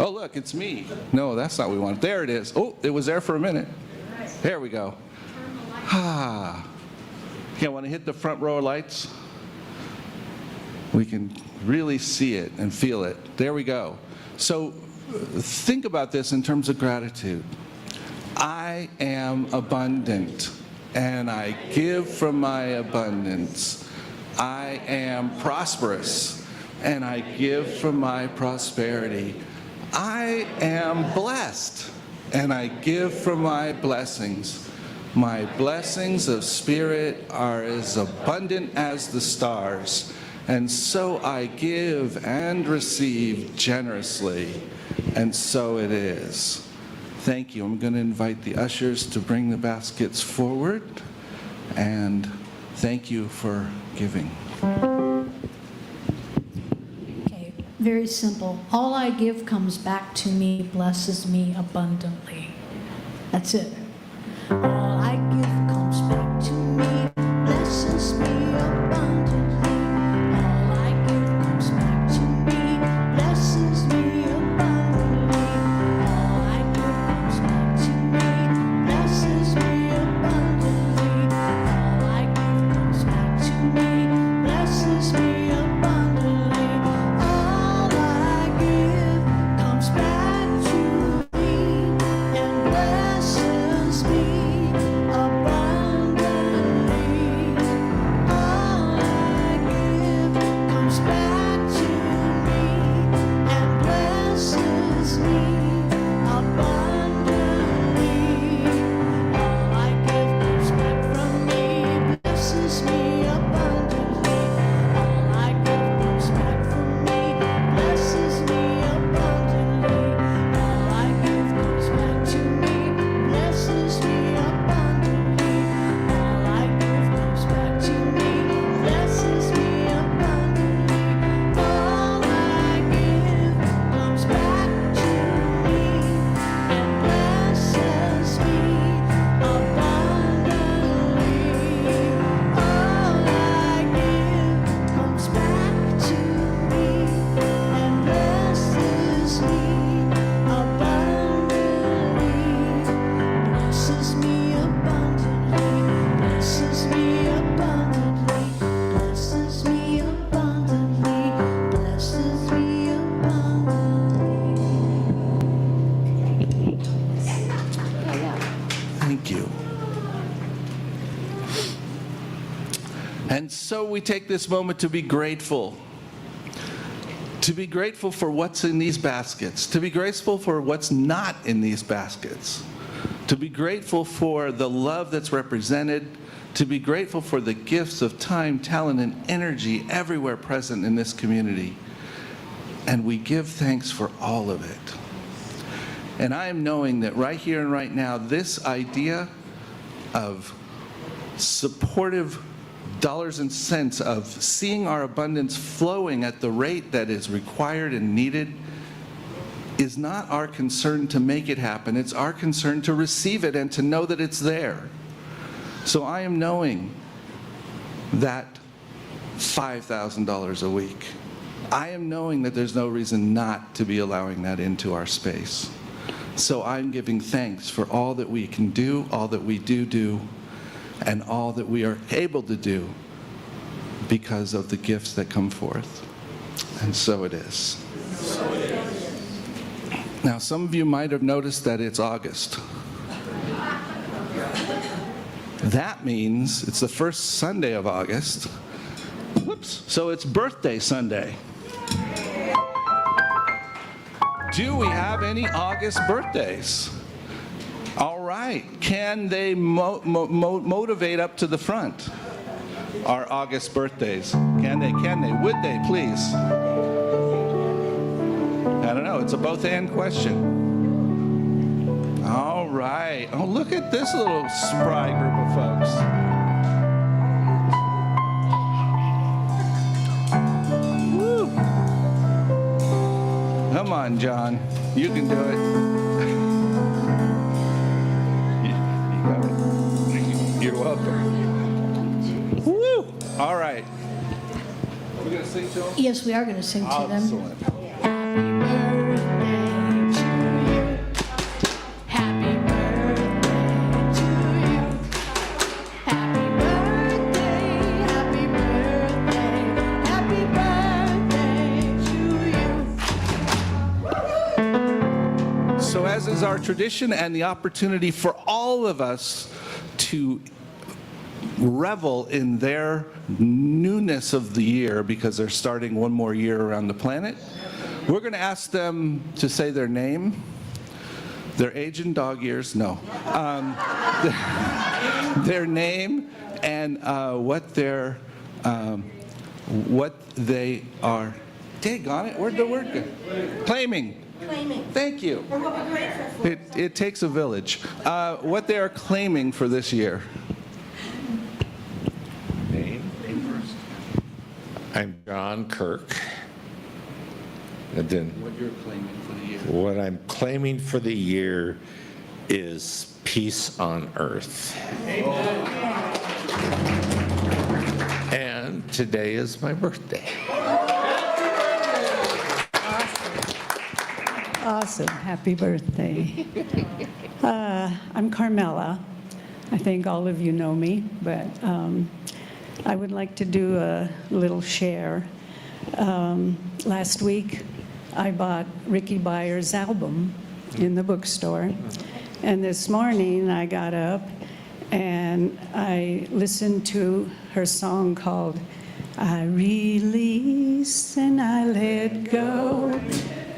Oh, look, it's me. No, that's not what we want. There it is. Oh, it was there for a minute. There we go. Ah. Okay, I want to hit the front row of lights. We can really see it and feel it. There we go. So think about this in terms of gratitude. I am abundant, and I give from my abundance. I am prosperous, and I give from my prosperity. I am blessed, and I give from my blessings. My blessings of spirit are as abundant as the stars, and so I give and receive generously, and so it is. Thank you. I'm going to invite the ushers to bring the baskets forward, and thank you for giving. Okay, very simple. All I give comes back to me, blesses me abundantly. That's it. All I give comes back to me, blesses me abundantly. All I give comes back to me, blesses me abundantly. All I give comes back to me, blesses me abundantly. All I give comes back to me, blesses me abundantly. All I give comes back to me and blesses me abundantly. All I give comes back to me and blesses me abundantly. All I give comes back from me, blesses me abundantly. All I give comes back from me, blesses me abundantly. All I give comes back to me, blesses me abundantly. All I give comes back to me, blesses me abundantly. All I give comes back to me and blesses me abundantly. All I give comes back to me and blesses me abundantly. Blesses me abundantly. Blesses me abundantly. Blesses me abundantly. Blesses me abundantly. Thank you. And so we take this moment to be grateful. To be grateful for what's in these baskets. To be grateful for what's not in these baskets. To be grateful for the love that's represented. To be grateful for the gifts of time, talent, and energy everywhere present in this community. And we give thanks for all of it. And I am knowing that right here and right now, this idea of supportive dollars and cents, of seeing our abundance flowing at the rate that is required and needed, is not our concern to make it happen. It's our concern to receive it and to know that it's there. So I am knowing that $5,000 a week. I am knowing that there's no reason not to be allowing that into our space. So I'm giving thanks for all that we can do, all that we do, and all that we are able to do because of the gifts that come forth. And so it is. Now, some of you might have noticed that it's August. That means it's the first Sunday of August. Whoops. So it's birthday Sunday. Do we have any August birthdays? All right. Can they motivate up to the front? Our August birthdays. Can they? Would they, please? I don't know. It's a both-and question. All right. Oh, look at this little spry group of folks. Woo. Come on, John. You can do it. You got it. You're welcome. Woo! All right. Are we going to sing to them? Yes, we are going to sing to them. Excellent. Happy birthday to you. Happy birthday, happy birthday, happy birthday to you. So as is our tradition and the opportunity for all of us to revel in their newness of the year because they're starting one more year around the planet, we're going to ask them to say their name, their age in dog years, no, their name and what they are, daggone it, where'd the word go? Claiming. Thank you. It takes a village. What they are claiming for this year. Name first. I'm John Kirk. And then What you're claiming for the year. what I'm claiming for the year is peace on earth. And today is my birthday. Awesome. Happy birthday. I'm Carmela. I think all of you know me, but I would like to do a little share. Last week, I bought Ricky Byers' album in the bookstore. And this morning, I got up and I listened to her song called I Release and I Let Go,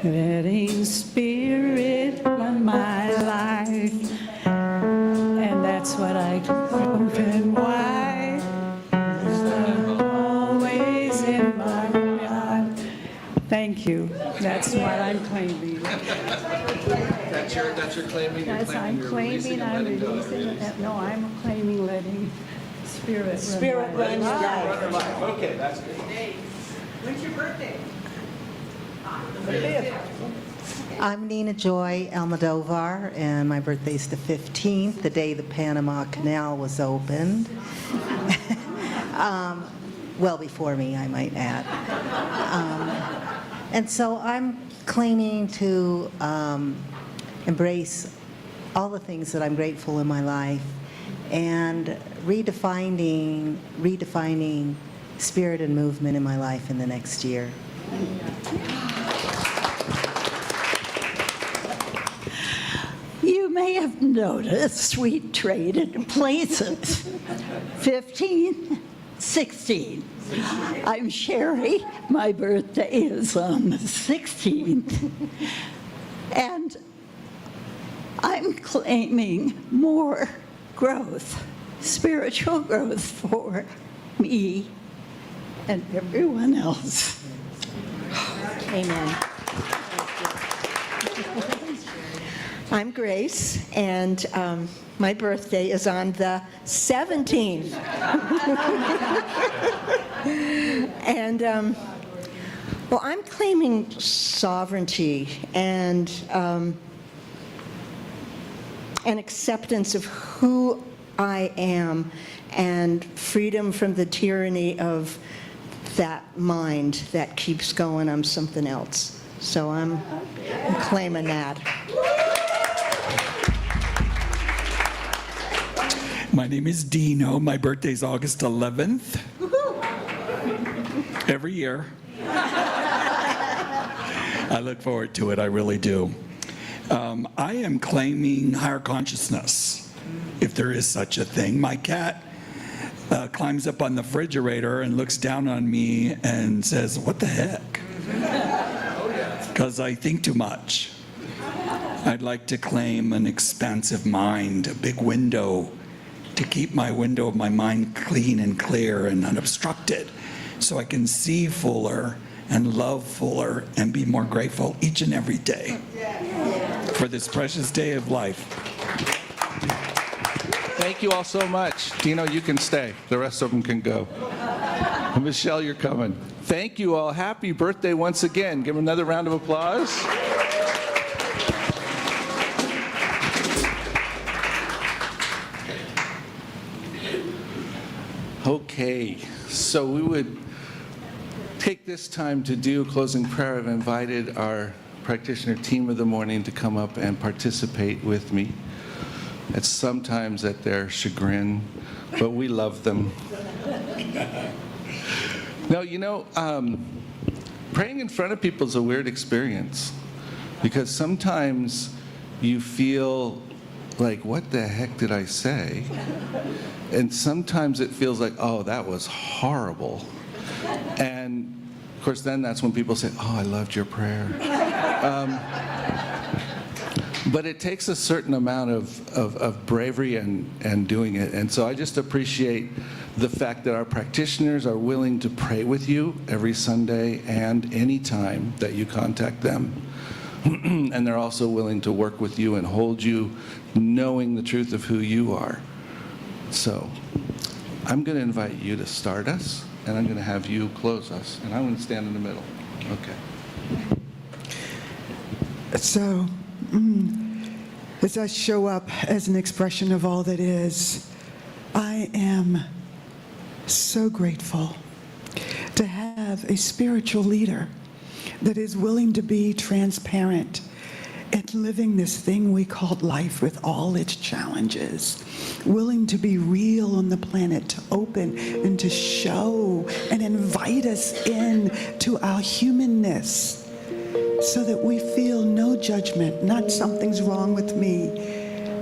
letting Spirit run my life. And that's what I open wide, always in my God. Thank you. That's what I'm claiming. That's your claiming. You're Yes, I'm you're claiming, and I'm letting go. releasing. No, I'm claiming letting Spirit Spirit run my life. runs life. Okay, that's good. I'm Nina Joy Almodovar, and my birthday's the 15th, the day the Panama Canal was opened. Well before me, I might add. And so I'm claiming to embrace all the things that I'm grateful in my life and redefining spirit and movement in my life in the next year. You may have noticed we traded places. 15, 16. I'm Sherry. My birthday is on the 16th. And I'm claiming more growth, spiritual growth for me and everyone else. Amen. I'm Grace, and my birthday is on the 17th. And, well, I'm claiming sovereignty and an acceptance of who I am and freedom from the tyranny of that mind that keeps going, I'm something else. So I'm claiming that. My name is Dino. My birthday's August 11th. Every year. I look forward to it, I really do. I am claiming higher consciousness, if there is such a thing. My cat climbs up on the refrigerator and looks down on me and says, "What the heck?" Because I think too much. I'd like to claim an expansive mind, a big window, to keep my window of my mind clean and clear and unobstructed, so I can see fuller and love fuller and be more grateful each and every day for this precious day of life. Thank you all so much. Dino, you can stay. The rest of them can go. Michelle, you're coming. Thank you all. Happy birthday once again. Give them another round of applause. Okay, so we would take this time to do a closing prayer. I've invited our practitioner team of the morning to come up and participate with me. It's sometimes at their chagrin, but we love them. No, you know, praying in front of people is a weird experience, because sometimes you feel like, what the heck did I say? And sometimes it feels like, oh, that was horrible. And of course, then that's when people say, oh, I loved your prayer. But it takes a certain amount of bravery and doing it. And so I just appreciate the fact that our practitioners are willing to pray with you every Sunday and any time that you contact them. And they're also willing to work with you and hold you, knowing the truth of who you are. So I'm going to invite you to start us, and I'm going to have you close us. And I'm going to stand in the middle. Okay. So, as I show up as an expression of all that is, I am so grateful to have a spiritual leader that is willing to be transparent and living this thing we call life with all its challenges, willing to be real on the planet, to open and to show and invite us in to our humanness, so that we feel no judgment, not something's wrong with me,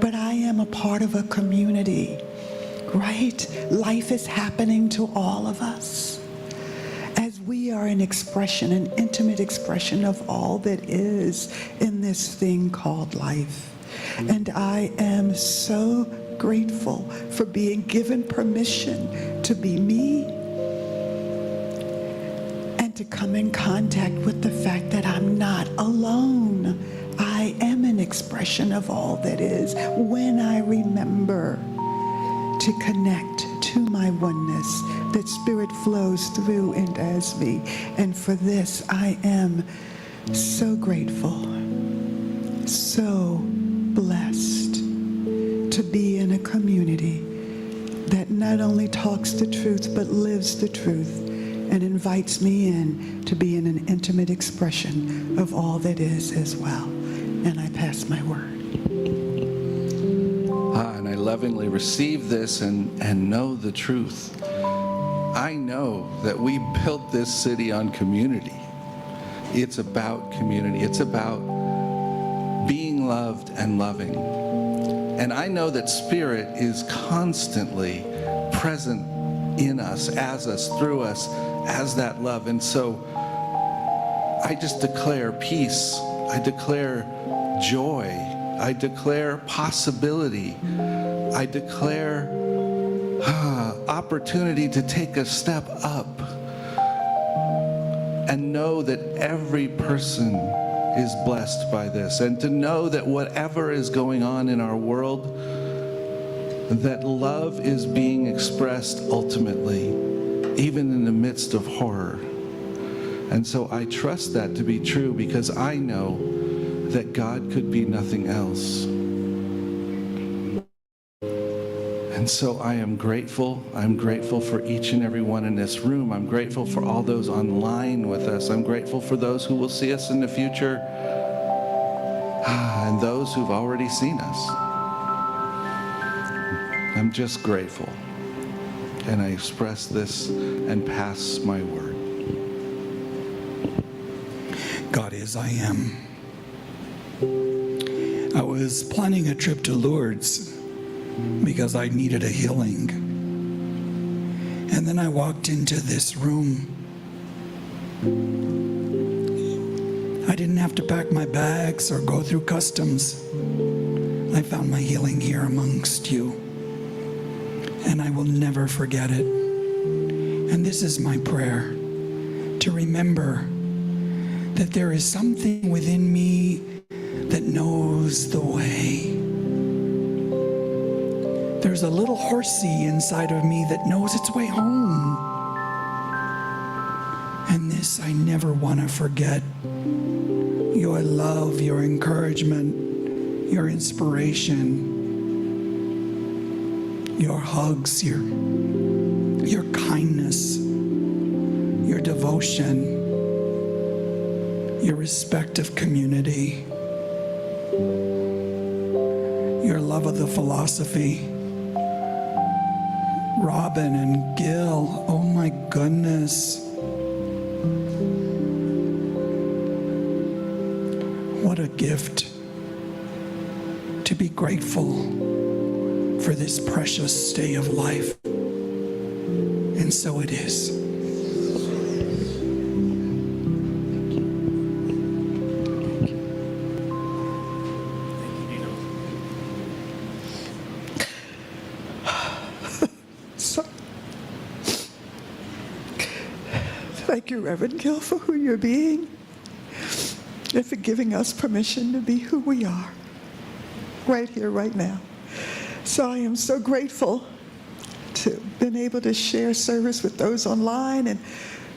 but I am a part of a community, right? Life is happening to all of us. As we are an expression, an intimate expression of all that is in this thing called life. And I am so grateful for being given permission to be me, and to come in contact with the fact that I'm not alone. I am an expression of all that is when I remember to connect to my oneness, that spirit flows through and as me. And for this, I am so grateful, so blessed to be in a community that not only talks the truth, but lives the truth, and invites me in to be in an intimate expression of all that is as well. And I pass my word. And I lovingly receive this and know the truth. I know that we built this city on community. It's about community. It's about being loved and loving. And I know that Spirit is constantly present in us, through us, as that love. And so I just declare peace. I declare joy. I declare possibility. I declare opportunity to take a step up and know that every person is blessed by this, and to know that whatever is going on in our world, that love is being expressed ultimately, even in the midst of horror. And so I trust that to be true, because I know that God could be nothing else. And And so I am grateful. I'm grateful for each and every one in this room. I'm grateful for all those online with us. I'm grateful for those who will see us in the future and those who've already seen us. I'm just grateful. And I express this and pass my word. God is, I am. I was planning a trip to Lourdes because I needed a healing. And then I walked into this room. I didn't have to pack my bags or go through customs. I found my healing here amongst you. And I will never forget it. And this is my prayer, to remember that there is something within me that knows the way. There's a little horsey inside of me that knows its way home. And this I never want to forget. Your love, your encouragement, your inspiration, your hugs, your kindness, your devotion, your respect of community, your love of the philosophy. Robin and Gil, oh my goodness. What a gift to be grateful for this precious day of life. And so it is. Thank you, Reverend Gill, for who you're being and for giving us permission to be who we are right here, right now. So I am so grateful to have been able to share service with those online and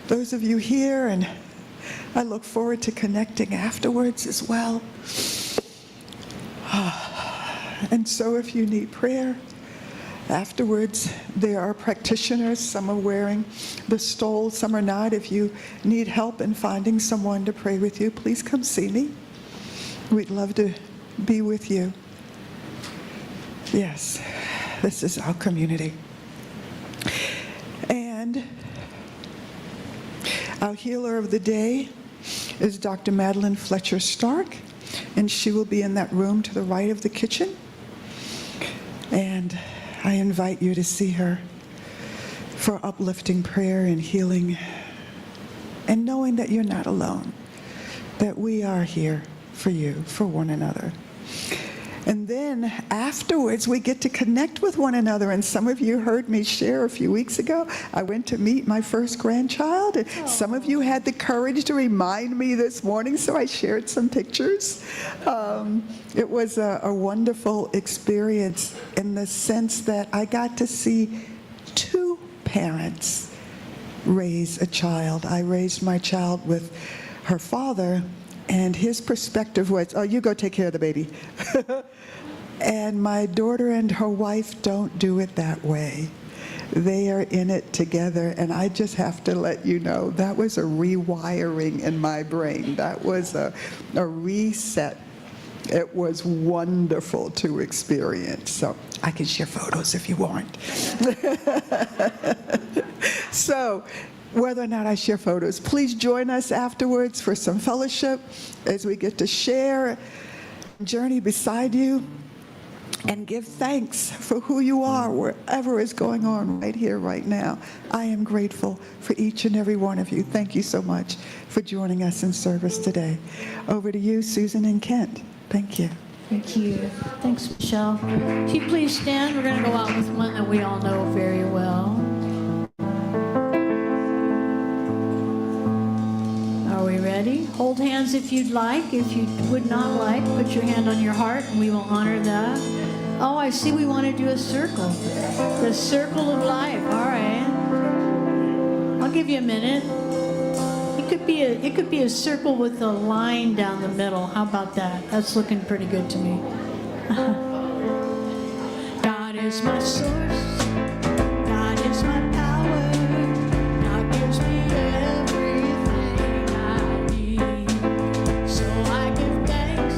those of you here, and I look forward to connecting afterwards as well. And so if you need prayer, afterwards, there are practitioners. Some are wearing the stole, some are not. If you need help in finding someone to pray with you, please come see me. We'd love to be with you. Yes, this is our community. And our healer of the day is Dr. Madeline Fletcher Stark, and she will be in that room to the right of the kitchen. And I invite you to see her for uplifting prayer and healing, and knowing that you're not alone, that we are here for you, for one another. And then afterwards, we get to connect with one another. And some of you heard me share a few weeks ago, I went to meet my first grandchild. And some of you had the courage to remind me this morning, so I shared some pictures. It was a wonderful experience in the sense that I got to see two parents raise a child. I raised my child with her father, and his perspective was, oh, you go take care of the baby. And my daughter and her wife don't do it that way. They are in it together, and I just have to let you know, that was a rewiring in my brain. That was a reset. It was wonderful to experience. So I can share photos if you want. So whether or not I share photos, please join us afterwards for some fellowship as we get to share, journey beside you, and give thanks for who you are wherever is going on right here, right now. I am grateful for each and every one of you. Thank you so much for joining us in service today. Over to you, Susan and Kent. Thank you. Thank you. Thanks, Michelle. If you please stand, we're going to go out with one that we all know very well. Are we ready? Hold hands if you'd like. If you would not like, put your hand on your heart and we will honor that. Oh, I see we want to do a circle. The circle of life. All right. I'll give you a minute. It could be a circle with a line down the middle. How about that? That's looking pretty good to me. God is my source. God is my power. God gives me everything I need. So I give thanks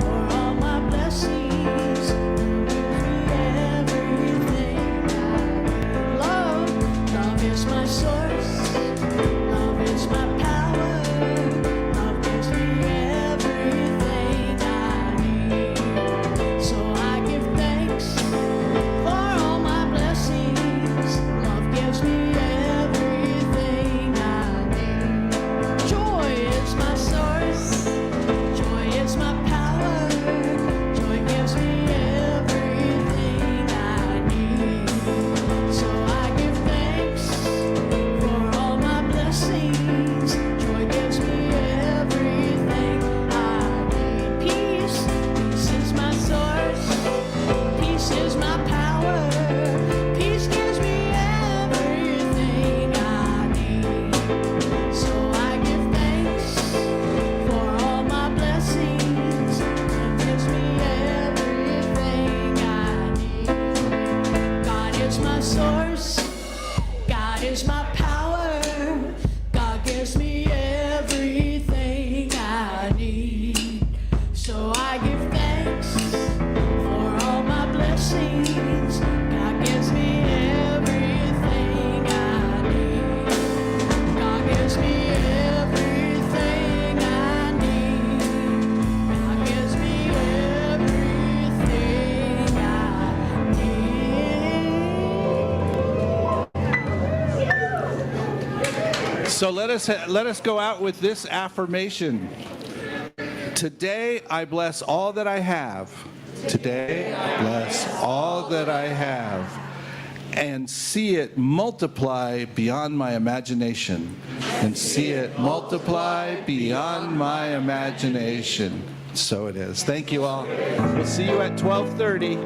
for all my blessings. God gives me everything I need. Love is my source. Love is my power. Love gives me everything I need. So I give thanks for all my blessings. Love gives me everything I need. Joy is my source. Joy is my power. Joy gives me everything I need. So I give thanks for all my blessings. Joy gives me everything I need. Peace is my source. Peace is my power. Peace gives me everything I need. So I give thanks for all my blessings. God gives me everything I need. God is my source. God is my power. God gives me everything I need. So I give thanks for all my blessings. God gives me everything I need. God gives me everything I need. God gives me everything I need. So let us go out with this affirmation. Today I bless all that I have. Today I bless all that I have, and see it multiply beyond my imagination. And see it multiply beyond my imagination. So it is. Thank you all. We'll see you at 12:30.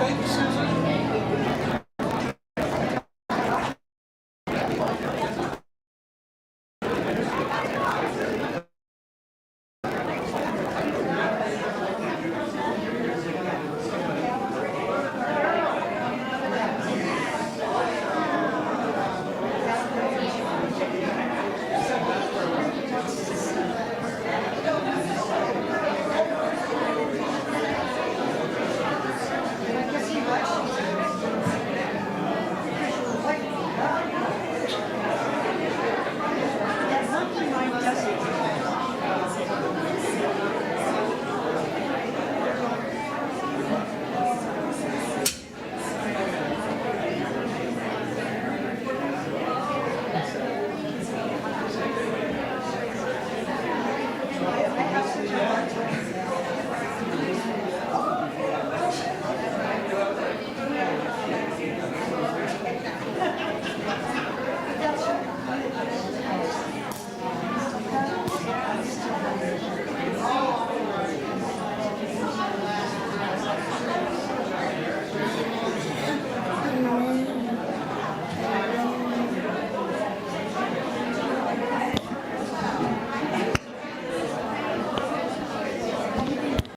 Thank you, Susan.